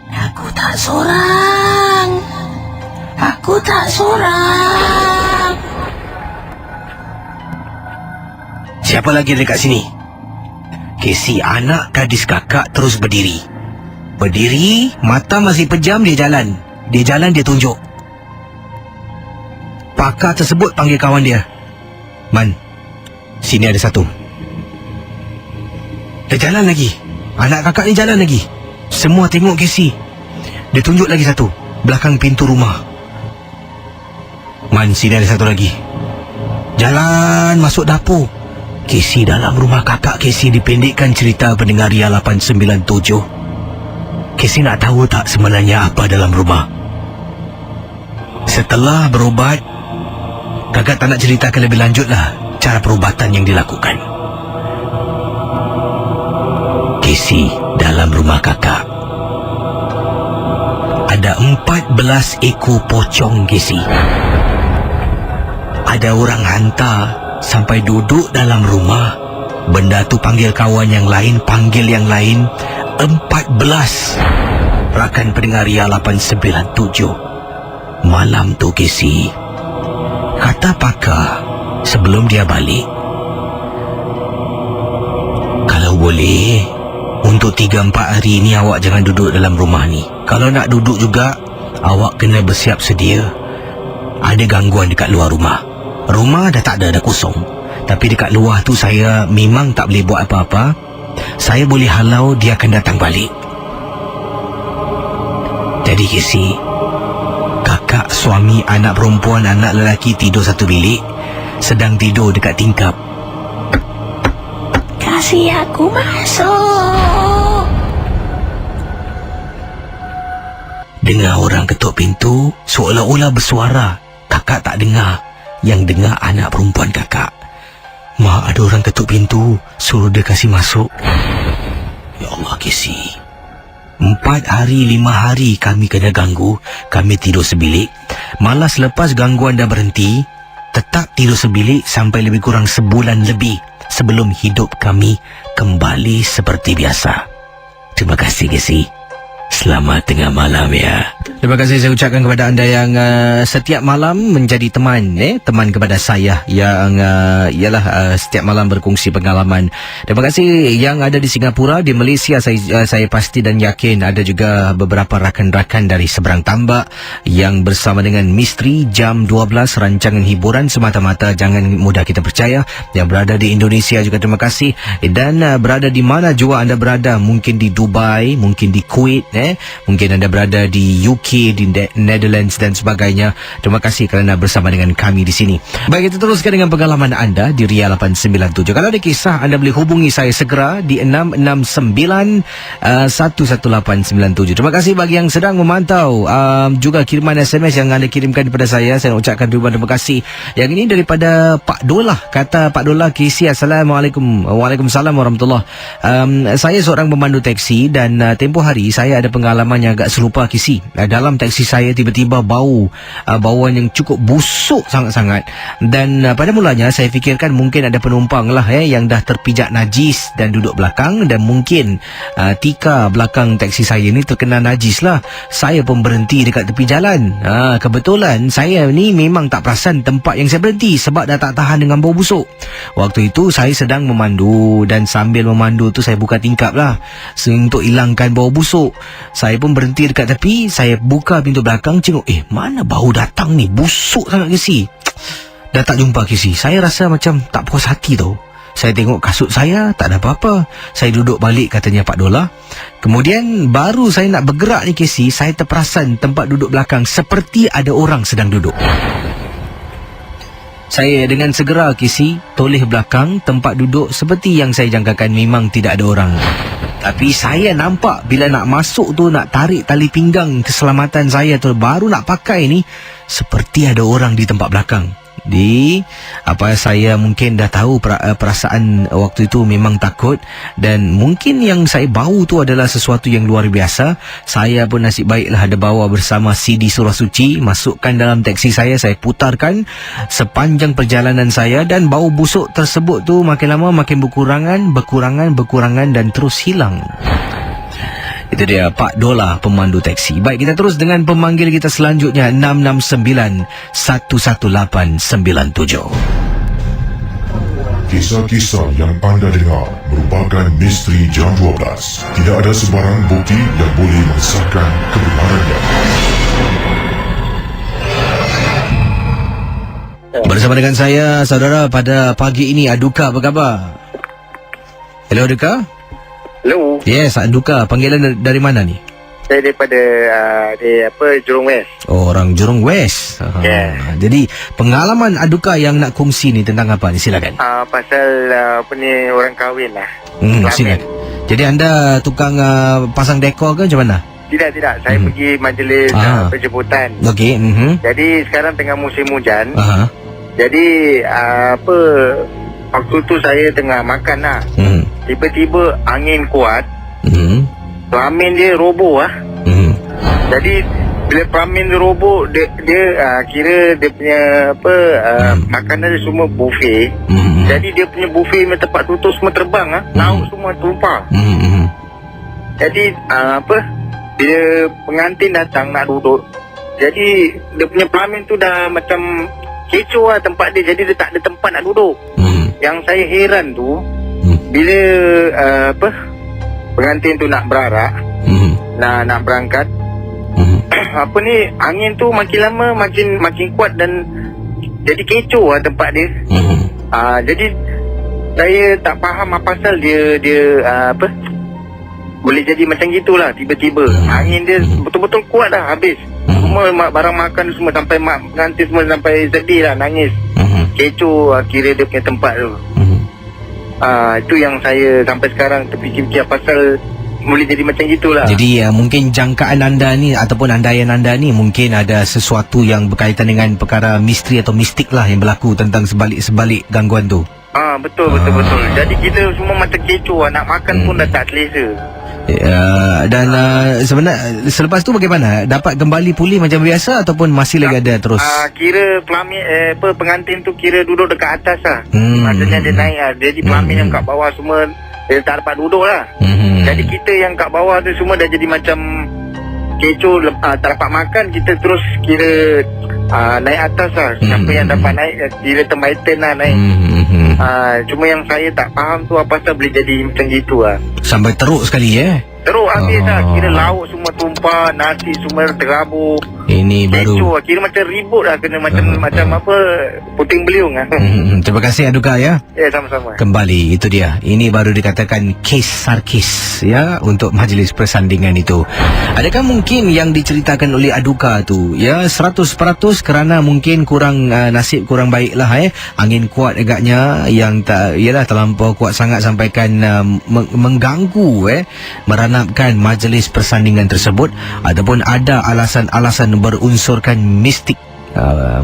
Aku tak seorang. Aku tak seorang. Siapa lagi dekat sini? Casey, anak gadis kakak terus berdiri. Berdiri, mata masih pejam, dia jalan. Dia jalan, dia tunjuk. Pakar tersebut panggil kawan dia. Man, sini ada satu. Dia jalan lagi. Anak kakak ni jalan lagi. Semua tengok Casey. Dia tunjuk lagi satu, belakang pintu rumah. Man, sini ada satu lagi. Jalan masuk dapur. Casey dalam rumah kakak Casey. Dipendekkan cerita pendengar Ria 897. Casey nak tahu tak sebenarnya apa dalam rumah? Setelah berubat, kakak tak nak ceritakan lebih lanjut lah cara perubatan yang dilakukan. Casey dalam rumah kakak ada 14 ekor pocong, Casey. Ada orang hantar sampai duduk dalam rumah. Benda tu panggil kawan yang lain, panggil yang lain. 14. Rakan pendengar Ria 897. Malam tu, Casey, kata pakar sebelum dia balik, kalau boleh, untuk 3-4 hari ni awak jangan duduk dalam rumah ni. Kalau nak duduk juga, awak kena bersiap sedia. Ada gangguan dekat luar rumah. Rumah dah tak ada, dah kosong. Tapi dekat luar tu saya memang tak boleh buat apa-apa. Saya boleh halau dia akan datang balik. Jadi Casey, kakak, suami, anak perempuan, anak lelaki tidur satu bilik. Sedang tidur dekat tingkap. Kasih aku masuk. Dengar orang ketuk pintu, seolah-olah bersuara. Kakak tak dengar. Yang dengar anak perempuan kakak. Mak, ada orang ketuk pintu, suruh dia kasih masuk. Ya Allah, Casey. 4 hari 5 hari kami kena ganggu. Kami tidur sebilik. Malas lepas gangguan dah berhenti, tetap tidur sebilik sampai lebih kurang sebulan lebih sebelum hidup kami kembali seperti biasa. Terima kasih, Casey. Selamat tengah malam ya. Terima kasih saya ucapkan kepada anda yang setiap malam menjadi teman, teman kepada saya yang ialah setiap malam berkongsi pengalaman. Terima kasih yang ada di Singapura, di Malaysia. Saya pasti dan yakin ada juga beberapa rakan-rakan dari seberang tambak yang bersama dengan Misteri jam 12 rancangan hiburan semata-mata, jangan mudah kita percaya. Yang berada di Indonesia juga terima kasih, dan berada di mana jua anda berada, mungkin di Dubai, mungkin di Kuwait, mungkin anda berada di UK, di Netherlands dan sebagainya. Terima kasih kerana bersama dengan kami di sini. Baik, kita teruskan dengan pengalaman anda di Ria 897. Kalau ada kisah, anda boleh hubungi saya segera di 669-11897. Terima kasih bagi yang sedang memantau. Juga kiriman SMS yang anda kirimkan kepada saya nak ucapkan ribuan terima kasih. Yang ini daripada Pak Dolah. Kata Pak Dolah, Casey, Assalamualaikum. Waalaikumsalam warahmatullahi. Saya seorang pemandu teksi dan tempoh hari saya ada pengalaman yang agak serupa, Casey. Dalam teksi saya tiba-tiba bauan yang cukup busuk sangat-sangat. Dan pada mulanya saya fikirkan mungkin ada penumpang lah yang dah terpijak najis dan duduk belakang, dan mungkin tika belakang teksi saya ni terkena najis lah. Saya pun berhenti dekat tepi jalan. Kebetulan saya ni memang tak perasan tempat yang saya berhenti sebab dah tak tahan dengan bau busuk. Waktu itu saya sedang memandu, dan sambil memandu tu saya buka tingkap lah untuk hilangkan bau busuk. Saya pun berhenti dekat tepi. Saya buka pintu belakang, tengok mana bau datang ni, busuk sangat, Casey. Dah tak jumpa, Casey. Saya rasa macam tak puas hati tau. Saya tengok kasut saya, tak ada apa-apa. Saya duduk balik, katanya Pak Dolah. Kemudian baru saya nak bergerak ni, Casey, saya terperasan tempat duduk belakang seperti ada orang sedang duduk. Saya dengan segera, Casey, toleh belakang tempat duduk. Seperti yang saya jangkakan, memang tidak ada orang. Tapi saya nampak bila nak masuk tu, nak tarik tali pinggang keselamatan saya tu, baru nak pakai ni, seperti ada orang di tempat belakang. Saya mungkin dah tahu perasaan waktu itu memang takut, dan mungkin yang saya bau tu adalah sesuatu yang luar biasa. Saya pun nasib baiklah ada bawa bersama CD Surah Suci, masukkan dalam teksi saya putarkan sepanjang perjalanan saya, dan bau busuk tersebut tu makin lama makin berkurangan dan terus hilang. Itu dia Pak Dolah, pemandu teksi. Baik, kita terus dengan pemanggil kita selanjutnya, 669-11897. Kisah-kisah yang anda dengar merupakan misteri jam 12. Tidak ada sebarang bukti yang boleh mengesahkan kebenarannya. Bersama dengan saya, saudara, pada pagi ini, Aduka, apa khabar? Hello, Aduka? Hello. Yes, Aduka. Panggilan dari mana ni? Saya daripada Jurong West. Oh, orang Jurong West. Yeah. Jadi, pengalaman Aduka yang nak kongsi ni tentang apa ni? Silakan. Pasal orang kahwin lah. Silakan. Jadi, anda tukang pasang dekor ke macam mana? Tidak. Saya pergi majlis penjemputan. Okey. Jadi sekarang tengah musim hujan. Jadi waktu tu saya tengah makan lah. Tiba-tiba angin kuat. Pelamin dia roboh lah. Jadi bila pelamin dia roboh, dia kira dia punya makanan dia semua buffet. Jadi dia punya buffet punya tempat tutup semua terbang lah. Lauk semua tumpah. Jadi bila pengantin datang nak duduk, jadi dia punya pelamin tu dah macam kecoh lah tempat dia. Jadi dia tak ada tempat nak duduk. Yang saya heran tu, bila pengantin tu nak berarak, nak berangkat, angin tu makin lama makin kuat dan jadi kecoh lah tempat dia. Jadi saya tak faham apa pasal dia boleh jadi macam gitulah tiba-tiba. Angin dia betul-betul kuat dah habis. Semua barang makan semua sampai pengantin semua sampai sedih lah, nangis. Kecoh kira dia punya tempat tu. Itu yang saya sampai sekarang terfikir-fikir pasal boleh jadi macam gitulah. Jadi mungkin jangkaan anda ni ataupun andaian anda ni mungkin ada sesuatu yang berkaitan dengan perkara misteri atau mistik lah yang berlaku tentang sebalik-sebalik gangguan tu. Betul. Jadi kita semua macam kecoh, nak makan pun dah tak selesa. Dan sebenarnya selepas tu bagaimana? Dapat kembali pulih macam biasa ataupun masih lagi ada terus? Kira pelamin pengantin tu kira duduk dekat atas lah. Maksudnya dia naik lah. Jadi pelamin yang kat bawah semua dia tak dapat duduk lah. Jadi kita yang kat bawah tu semua dah jadi macam kecoh, tak dapat makan. Kita terus kira naik atas lah. Siapa yang dapat naik kira termaiten lah naik. Cuma yang saya tak faham tu apa pasal boleh jadi macam gitu lah. Sampai teruk sekali teruk habis lah. Kira lauk semua tumpah, nasi semua terabur. Ini baru kecoh lah. Kira macam ribut lah. Kena macam puting beliung lah. Terima kasih Aduka ya. Ya, sama-sama. Kembali itu dia. Ini baru dikatakan kes sarkis ya untuk majlis persandingan itu. Adakah mungkin yang diceritakan oleh Aduka tu ya 100% kerana mungkin kurang nasib kurang baik lah angin kuat agaknya yang terlampau kuat sangat sampaikan mengganggu meranapkan majlis persandingan tersebut, ataupun ada alasan-alasan berunsurkan mistik.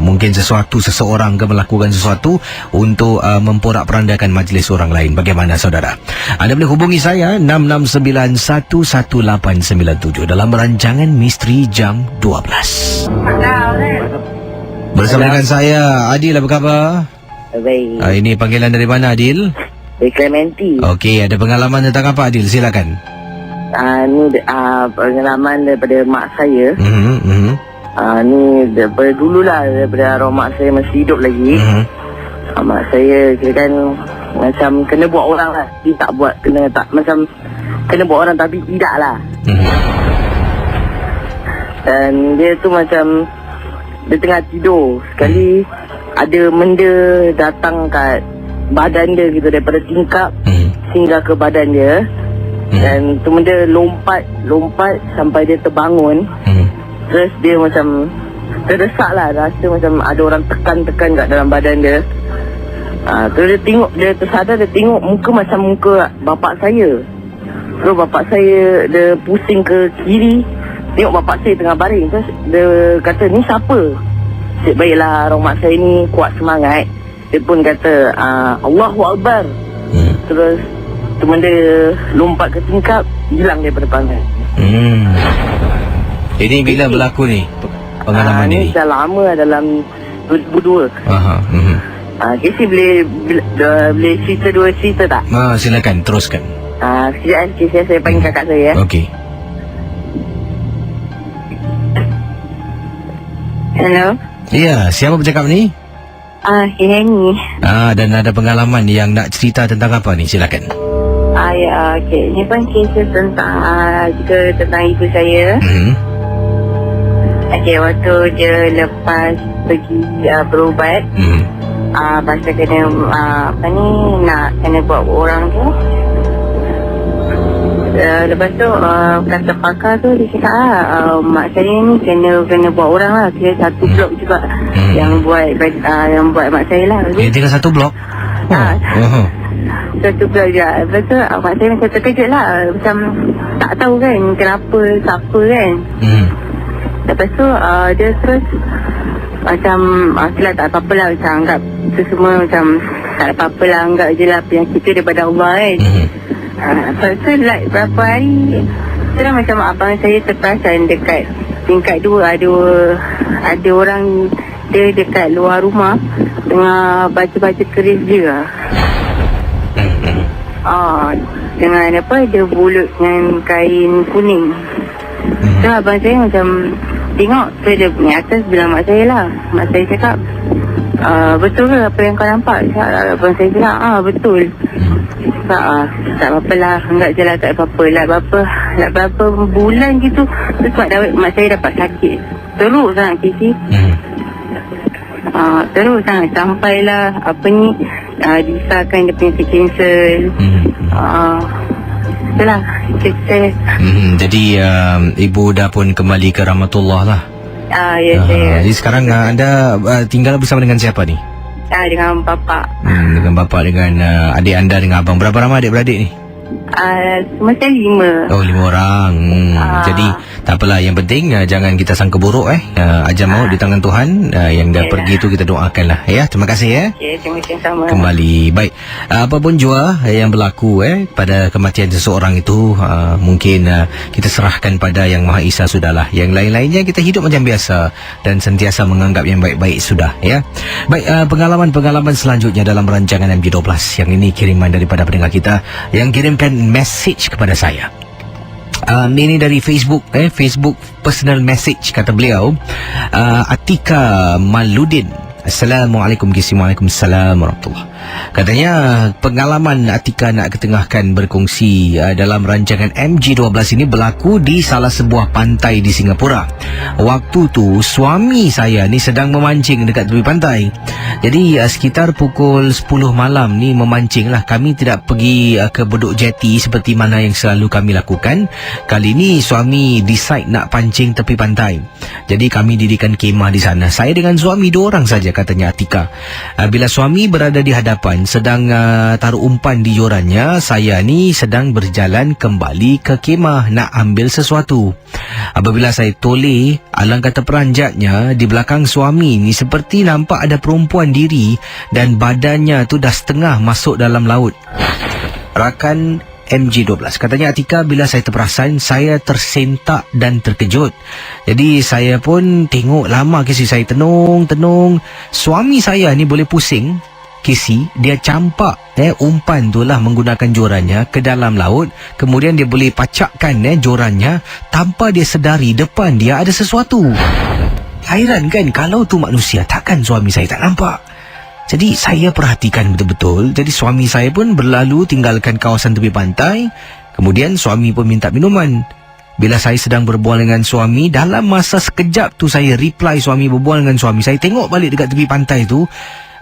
Mungkin seseorang ke melakukan sesuatu untuk memporak-perandakan majlis orang lain. Bagaimana saudara? Anda boleh hubungi saya 6691897 dalam rancangan Misteri Jam 12. Bersama dengan saya Adil, apa khabar? Baik. Ini panggilan dari mana Adil? Dari Clementi. Okey, ada pengalaman tentang apa Adil? Silakan. Ni pengalaman daripada mak saya. Ni daripada dululah, daripada arwah mak saya masih hidup lagi. Mak saya kira kan macam kena buat orang lah. Dia tak buat, macam kena buat orang tapi tidak lah. Dan dia tu macam dia tengah tidur, sekali ada benda datang kat badan dia gitu, daripada tingkap hingga ke badan dia. Dan tu benda lompat sampai dia terbangun. Terus dia macam terdesak lah, rasa macam ada orang tekan kat dalam badan dia. Terus dia tengok, dia tersadar, dia tengok muka macam muka bapak saya. Terus bapak saya dia pusing ke kiri, tengok bapak saya tengah baring. Terus dia kata, ni siapa? Baiklah, arwah mak saya ni kuat semangat. Dia pun kata Allahu Akbar. Terus tu benda lompat ke tingkap, hilang daripada pandangan. Ini bila berlaku ni pengalaman ini? Dah lama, dalam 2002. Kesi boleh cerita dua cerita tak? Silakan teruskan. Sekejap kesi saya panggil kakak saya. Okey. Hello. Ya, siapa bercakap ni? Ini. Dan ada pengalaman yang nak cerita tentang apa ni? Silakan. Ya, okey. Ini pun kisah tentang juga tentang ibu saya. Okey, waktu dia lepas pergi berubat, pasal kena nak kena buat orang tu. Lepas tu kata pakar tu dia cakap mak saya ni kena buat orang lah. Kira satu blok juga yang buat mak saya lah. Dia tinggal satu blok? Satu blok je. Lepas tu mak saya macam terkejut lah. Macam tak tahu kan kenapa, siapa kan. Lepas tu dia terus macam lah tak apa-apa lah. Macam anggap itu semua macam tak ada apa-apa lah. Anggap je lah penyakit tu daripada Allah kan. Lepas tu like berapa hari terus macam abang saya terperasan dekat tingkat 2 ada orang dia dekat luar rumah tengah baca-baca keris dia. Dengan apa, dia bulut dengan kain kuning. So abang saya macam tengok tu dia ni atas bilang mak saya lah. Mak saya cakap betul ke apa yang kau nampak? Abang saya cakap betul. Tak apa-apa lah, anggap je lah tak apa-apa lah. Berapa bulan gitu terus mak saya dapat sakit teruk sangat Kisi. Teruk sangat sampailah disahkan dia penyakit kanser. Itulah cerita. Jadi ibu dah pun kembali ke rahmatullah lah. Ya saya. Jadi sekarang anda tinggal bersama dengan siapa ni? Dengan bapa. Dengan bapa, dengan adik anda, dengan abang. Berapa ramai adik-beradik ni? Macam 5. 5 orang. Jadi tak apalah, yang penting jangan kita sangka buruk. Ajal maut di tangan Tuhan. Yang dah pergi tu kita doakanlah ya. Terima kasih Terima kasih sama. Kembali. Baik, apapun jua yang berlaku pada kematian seseorang itu, mungkin kita serahkan pada Yang Maha Esa sudahlah. Yang lain-lainnya kita hidup macam biasa dan sentiasa menganggap yang baik-baik sudah ya. Baik, pengalaman-pengalaman selanjutnya dalam rancangan MG12. Yang ini kiriman daripada pendengar kita yang kirimkan message kepada saya. Ini dari Facebook Facebook personal message, kata beliau, Atika Maludin. Assalamualaikum. Waalaikumsalam warahmatullahi. Katanya pengalaman Atika nak ketengahkan berkongsi dalam rancangan MG12 ini berlaku di salah sebuah pantai di Singapura. Waktu tu suami saya ni sedang memancing dekat tepi pantai. Jadi sekitar pukul 10 malam ni memancing lah. Kami tidak pergi ke Bedok Jetty seperti mana yang selalu kami lakukan. Kali ni suami decide nak pancing tepi pantai. Jadi kami dirikan kemah di sana. Saya dengan suami 2 orang saja, katanya Atika. Bila suami berada di hadapan sedang taruh umpan di jorannya, saya ni sedang berjalan kembali ke kemah nak ambil sesuatu. Apabila saya toleh, alangkah terperanjatnya di belakang suami ni seperti nampak ada perempuan diri dan badannya tu dah setengah masuk dalam laut. Rakan MG12, katanya Atika, bila saya terperasan, saya tersentak dan terkejut. Jadi saya pun tengok lama Kisi, saya tenung. Suami saya ni boleh pusing Kisi, dia campak umpan tu lah menggunakan jorannya ke dalam laut. Kemudian dia boleh pacakkan jorannya tanpa dia sedari depan dia ada sesuatu. Hairan kan, kalau tu manusia takkan suami saya tak nampak. Jadi saya perhatikan betul-betul. Jadi suami saya pun berlalu tinggalkan kawasan tepi pantai. Kemudian suami pun minta minuman. Bila saya sedang berbual dengan suami, dalam masa sekejap tu saya reply suami, berbual dengan suami. Saya tengok balik dekat tepi pantai tu,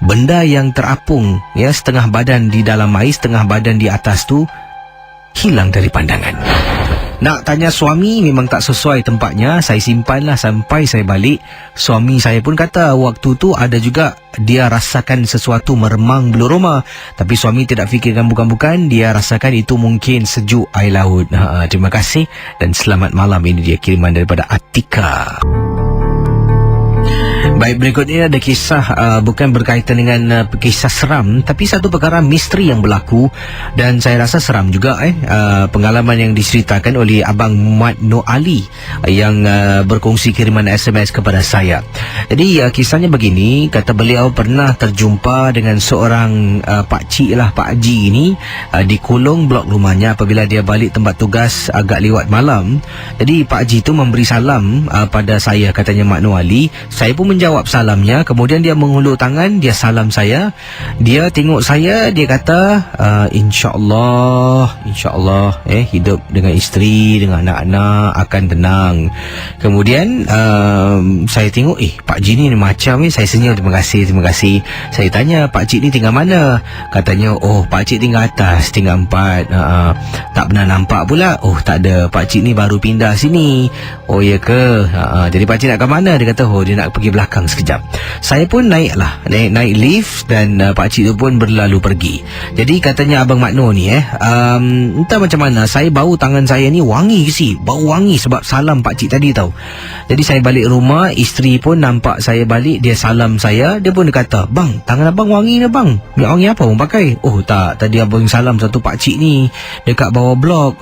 benda yang terapung setengah badan di dalam air, setengah badan di atas tu hilang dari pandangan. Nak tanya suami memang tak sesuai tempatnya. Saya simpanlah sampai saya balik. Suami saya pun kata waktu tu ada juga dia rasakan sesuatu meremang bulu roma. Tapi suami tidak fikirkan bukan-bukan, dia rasakan itu mungkin sejuk air laut. Terima kasih dan selamat malam. Ini dia kiriman daripada Atika. Baik, berikut ini ada kisah bukan berkaitan dengan kisah seram, tapi satu perkara misteri yang berlaku dan saya rasa seram juga. Pengalaman yang diceritakan oleh Abang Mat Nur Ali yang berkongsi kiriman SMS kepada saya. Jadi kisahnya begini, kata beliau pernah terjumpa dengan seorang pakcik lah, Pak Haji ini di kolong blok rumahnya apabila dia balik tempat tugas agak lewat malam. Jadi Pak Haji itu memberi salam pada saya, katanya Mat Nur Ali. Saya pun menjawab jawab salamnya. Kemudian dia mengulur tangan, dia salam saya. Dia tengok saya, dia kata InsyaAllah hidup dengan isteri, dengan anak-anak akan tenang. Kemudian saya tengok Pak Ji ni macam saya senyum, terima kasih. Saya tanya, Pak Cik ni tinggal mana? Katanya, Pak Cik tinggal atas, tinggal 4. Tak pernah nampak pula. Tak ada, Pak Cik ni baru pindah sini. Ya ke? Jadi Pak Cik nak ke mana? Dia kata dia nak pergi belakang sekejap. Saya pun naik lift dan Pak Cik tu pun berlalu pergi. Jadi katanya Abang Makno ni entah macam mana, saya bau tangan saya ni wangi bau wangi sebab salam Pak Cik tadi tau. Jadi saya balik rumah, isteri pun nampak saya balik, dia salam saya. Dia pun kata, bang, tangan abang wangi ni bang. Minyak wangi apa abang pakai? Tak, tadi abang salam satu Pak Cik ni dekat bawah blok.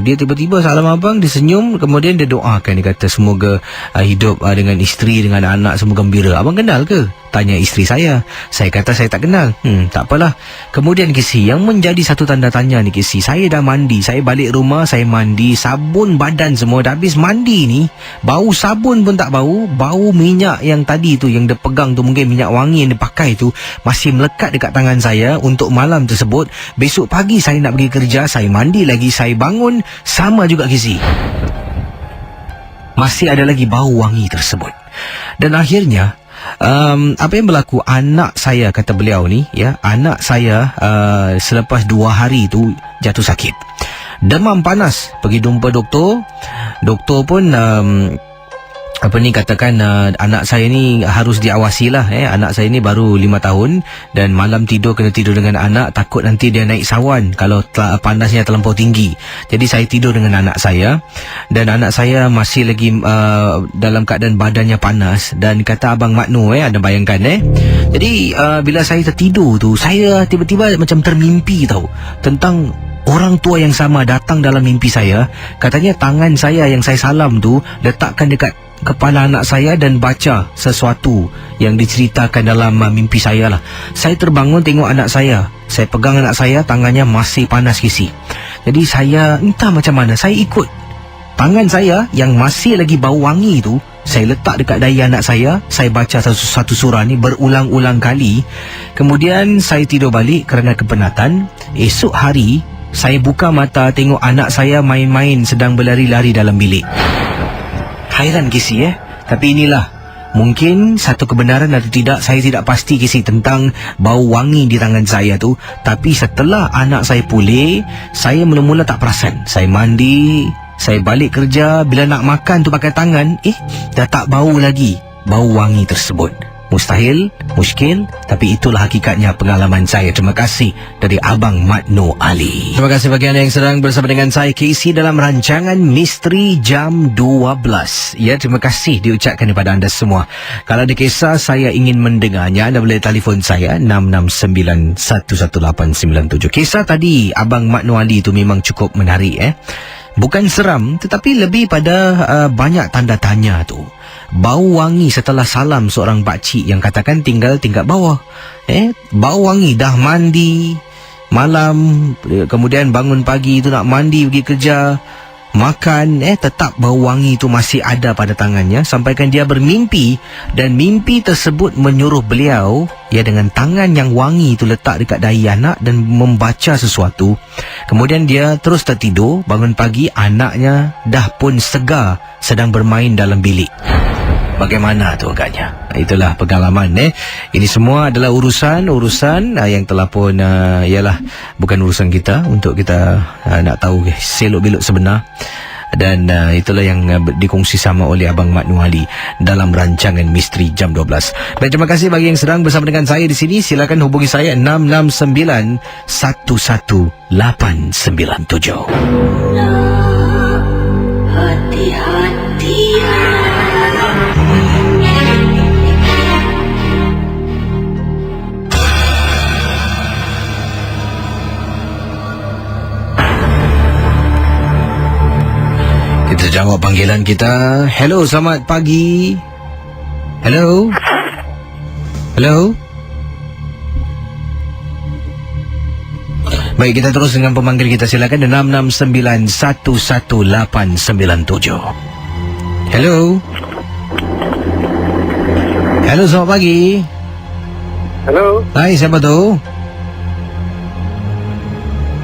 Dia tiba-tiba salam abang, dia senyum, kemudian dia doakan, dia kata semoga hidup dengan isteri, dengan anak semua gembira. Abang kenal ke? Tanya isteri saya. Saya kata saya tak kenal. Tak apalah. Kemudian Kisi, yang menjadi satu tanda tanya ni Kisi, saya dah mandi, saya balik rumah, saya mandi, sabun badan semua dah habis mandi ni, bau sabun pun tak bau minyak yang tadi tu, yang dia pegang tu, mungkin minyak wangi yang dia pakai tu masih melekat dekat tangan saya untuk malam tersebut. Besok pagi saya nak pergi kerja, saya mandi lagi, saya bangun, sama juga Kisi, masih ada lagi bau wangi tersebut. Dan akhirnya apa yang berlaku, anak saya, kata beliau ni anak saya selepas 2 hari tu jatuh sakit, demam panas, pergi jumpa doktor pun katakan anak saya ni harus diawasi lah. Anak saya ni baru 5 tahun dan malam kena tidur dengan anak, takut nanti dia naik sawan kalau panasnya terlampau tinggi. Jadi saya tidur dengan anak saya dan anak saya masih lagi dalam keadaan badannya panas. Dan kata Abang Makno, anda bayangkan jadi bila saya tertidur tu, saya tiba-tiba macam termimpi tau, tentang orang tua yang sama datang dalam mimpi saya. Katanya tangan saya yang saya salam tu letakkan dekat kepala anak saya dan baca sesuatu yang diceritakan dalam mimpi saya lah. Saya terbangun tengok anak saya pegang anak saya, tangannya masih panas Kisi. Jadi saya entah macam mana, saya ikut tangan saya yang masih lagi bau wangi tu, saya letak dekat dahi anak saya baca satu surah ni berulang-ulang kali. Kemudian saya tidur balik kerana kepenatan. Esok hari saya buka mata, tengok anak saya main-main sedang berlari-lari dalam bilik. Hairan Kisi tapi inilah mungkin satu kebenaran atau tidak, saya tidak pasti Kisi tentang bau wangi di tangan saya tu. Tapi setelah anak saya pulih, saya mula-mula tak perasan. Saya mandi, saya balik kerja, bila nak makan tu pakai tangan, dah tak bau lagi bau wangi tersebut. Mustahil, muskil, tapi itulah hakikatnya pengalaman saya. Terima kasih dari Abang Makno Ali. Terima kasih bagi anda yang sedang bersama dengan saya KC dalam rancangan Misteri Jam 12. Terima kasih diucapkan kepada anda semua. Kalau ada kisah saya ingin mendengarnya, anda boleh telefon saya 669-11897. Kisah tadi Abang Makno Ali itu memang cukup menarik. Bukan seram, tetapi lebih pada banyak tanda tanya tu. Bau wangi setelah salam seorang pakcik yang katakan tinggal tingkat bawah. Bau wangi, dah mandi malam, kemudian bangun pagi tu nak mandi pergi kerja, makan, tetap bau wangi itu masih ada pada tangannya. Sampaikan dia bermimpi, dan mimpi tersebut menyuruh beliau dengan tangan yang wangi itu letak dekat dahi anak dan membaca sesuatu. Kemudian dia terus tertidur, bangun pagi anaknya dah pun segar sedang bermain dalam bilik. Bagaimana tu agaknya? Itulah pengalaman. Ini semua adalah urusan yang telah pun ialah bukan urusan kita untuk kita nak tahu selok-belok sebenar. Dan itulah yang dikongsi sama oleh Abang Makno Ali dalam rancangan Misteri Jam 12. Baik, terima kasih bagi yang sedang bersama dengan saya di sini. Silakan hubungi saya 669-11897. Hati-hati. Kita jawab panggilan kita. Hello, selamat pagi. Hello. Hello. Baik, kita terus dengan pemanggil kita. Silakan 669-11897. Hello. Hello, selamat pagi. Hello. Hai, siapa tu?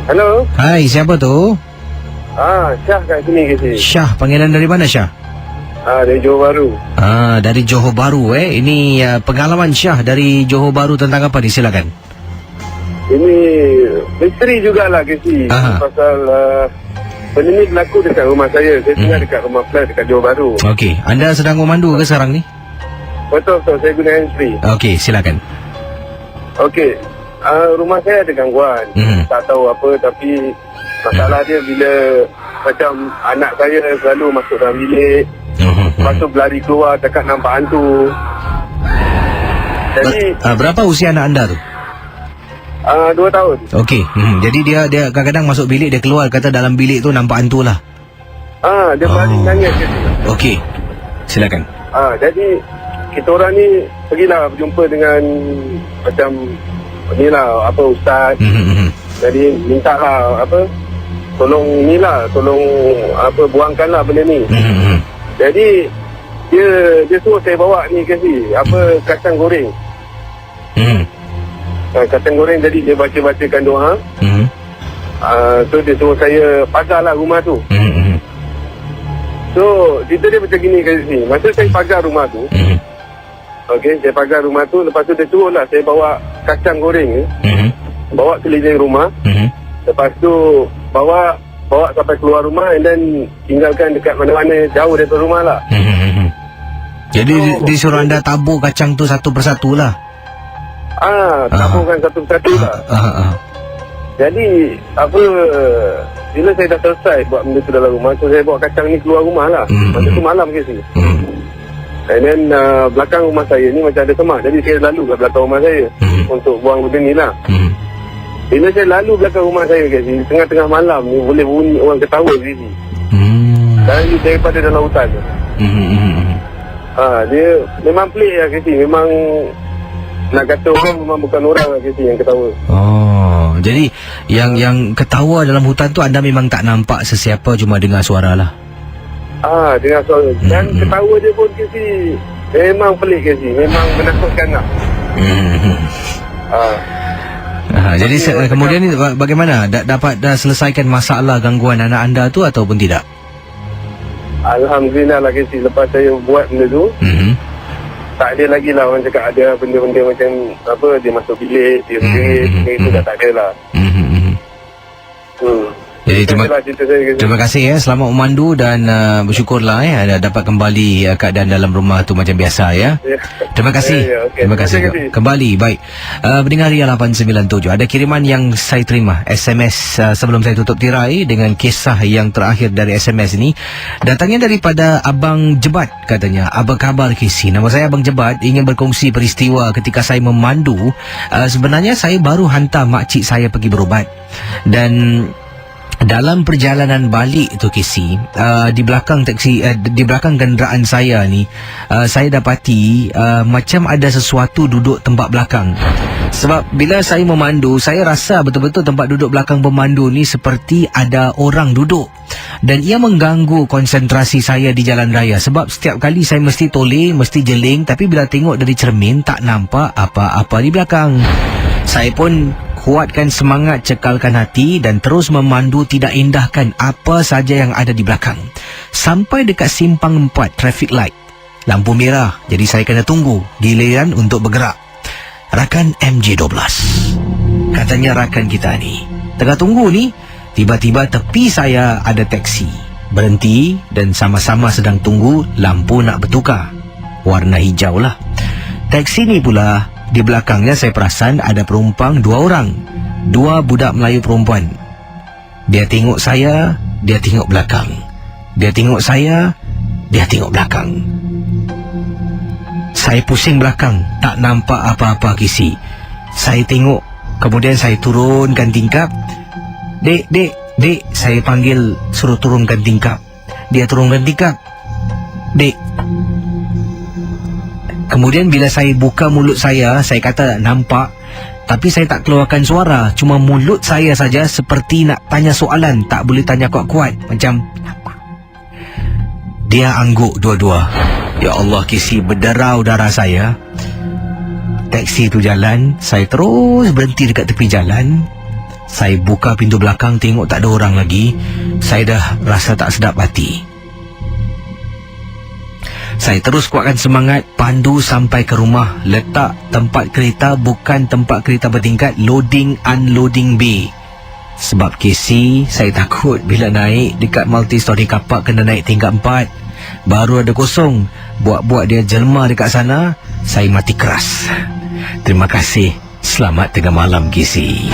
Hello. Hai, siapa tu? Syah kat sini ke sini. Syah, panggilan dari mana Syah? Dari Johor Bahru. Dari Johor Bahru Ini pengalaman Syah dari Johor Bahru tentang apa ni? Silakan. Ini misteri jugalah ke sini. Pasal benda ni berlaku dekat rumah saya. Saya tinggal dekat rumah flat dekat Johor Bahru. Okey, anda sedang memandu ke sekarang ni? Betul, saya guna handsfree. Okey, silakan. Okey. Rumah saya ada gangguan. Tak tahu apa, tapi masalah dia bila macam anak saya selalu masuk dalam bilik. Lepas tu berlari keluar cakap nampak hantu. Jadi berapa usia anak anda tu? 2 tahun. Okey. Jadi dia kadang-kadang masuk bilik, dia keluar kata dalam bilik tu nampak hantu lah. Dia berlari nangis ke. Okey. Silakan. Jadi kita orang ni pergilah berjumpa dengan macam ni lah, apa, ustaz. Jadi minta lah apa, tolong buangkanlah benda ni. Jadi dia suruh saya bawa ni ke si apa, kacang goreng. Kacang goreng. Jadi dia bacakan doa. So dia suruh saya pagarlah rumah tu. So cerita dia macam gini kat sini. Masa saya pagar rumah tu, okey, saya pagar rumah tu, lepas tu dia suruh lah saya bawa kacang goreng ni, bawa keliling rumah. Lepas tu bawa sampai keluar rumah, and then tinggalkan dekat mana-mana jauh daripada rumah lah. Jadi disuruh anda tabur kacang tu satu persatu lah. Taburkan satu persatu lah. Jadi apa, bila saya dah selesai buat benda tu dalam rumah, so saya bawa kacang ni keluar rumah lah. Masa tu malam ke sini. And then belakang rumah saya ni macam ada semak. Jadi saya lalu kat belakang rumah saya untuk buang benda ni lah. Bila saya lalu belakang rumah saya kat sini, tengah-tengah malam ni boleh bunyi orang ketawa di sini. Dan daripada dalam hutan tu. Dia memang pelik lah kat sini. Memang nak kata orang memang bukan orang lah kat sini yang ketawa. Jadi yang ketawa dalam hutan tu anda memang tak nampak sesiapa, cuma dengar suara lah. Dengar suara. Dan ketawa dia pun ke sini memang pelik ke sini. Memang menakutkan lah. Jadi kemudian ni bagaimana? Dapat selesaikan masalah gangguan anak anda tu ataupun tidak? Alhamdulillah lah ke sini. Lepas saya buat benda tu, tak ada lagi lah orang cakap ada benda-benda macam apa, dia masuk bilik, dia sendiri, itu dah tak ada lah. Jadi terima kasih selamat memandu dan bersyukurlah ada dapat kembali keadaan dalam rumah tu macam biasa ya. Terima kasih. Okay. Terima kasih. Kembali baik. Pendengar Ria 897, ada kiriman yang saya terima SMS sebelum saya tutup tirai dengan kisah yang terakhir dari SMS ini. Datangnya daripada Abang Jebat, katanya, apa khabar Kisi? Nama saya Abang Jebat, ingin berkongsi peristiwa ketika saya memandu. Sebenarnya saya baru hantar makcik saya pergi berubat, dan dalam perjalanan balik tu Kisi, di belakang taksi, di belakang kenderaan saya ni, saya dapati macam ada sesuatu duduk tempat belakang. Sebab bila saya memandu, saya rasa betul-betul tempat duduk belakang pemandu ni seperti ada orang duduk, dan ia mengganggu konsentrasi saya di jalan raya. Sebab setiap kali saya mesti toleh, mesti jeling, tapi bila tengok dari cermin tak nampak apa-apa di belakang. Saya pun kuatkan semangat, cekalkan hati dan terus memandu, tidak indahkan apa saja yang ada di belakang. Sampai dekat simpang 4 traffic light, lampu merah, jadi saya kena tunggu giliran untuk bergerak. Rakan MJ12, katanya rakan kita ni tengah tunggu ni, tiba-tiba tepi saya ada taksi berhenti dan sama-sama sedang tunggu lampu nak bertukar warna hijau lah. Taksi ni pula di belakangnya saya perasan ada penumpang 2 orang, 2 budak Melayu perempuan. Dia tengok saya, dia tengok belakang. Dia tengok saya, dia tengok belakang. Saya pusing belakang, tak nampak apa-apa Kisi. Saya tengok, kemudian saya turunkan tingkap. Dek, saya panggil, suruh turunkan tingkap. Dia turunkan tingkap. Dek. Kemudian bila saya buka mulut saya kata nampak, tapi saya tak keluarkan suara. Cuma mulut saya saja seperti nak tanya soalan, tak boleh tanya kuat-kuat. Macam, dia angguk dua-dua. Ya Allah, Kisi, berderau darah saya. Taksi tu jalan, saya terus berhenti dekat tepi jalan. Saya buka pintu belakang, tengok tak ada orang lagi. Saya dah rasa tak sedap hati. Saya terus kuatkan semangat, pandu sampai ke rumah. Letak tempat kereta bukan tempat kereta bertingkat, loading unloading bay. Sebab Casey, saya takut bila naik dekat multi-story kapak kena naik tingkat 4. Baru ada kosong. Buat-buat dia jelma dekat sana, saya mati keras. Terima kasih. Selamat tengah malam, Casey.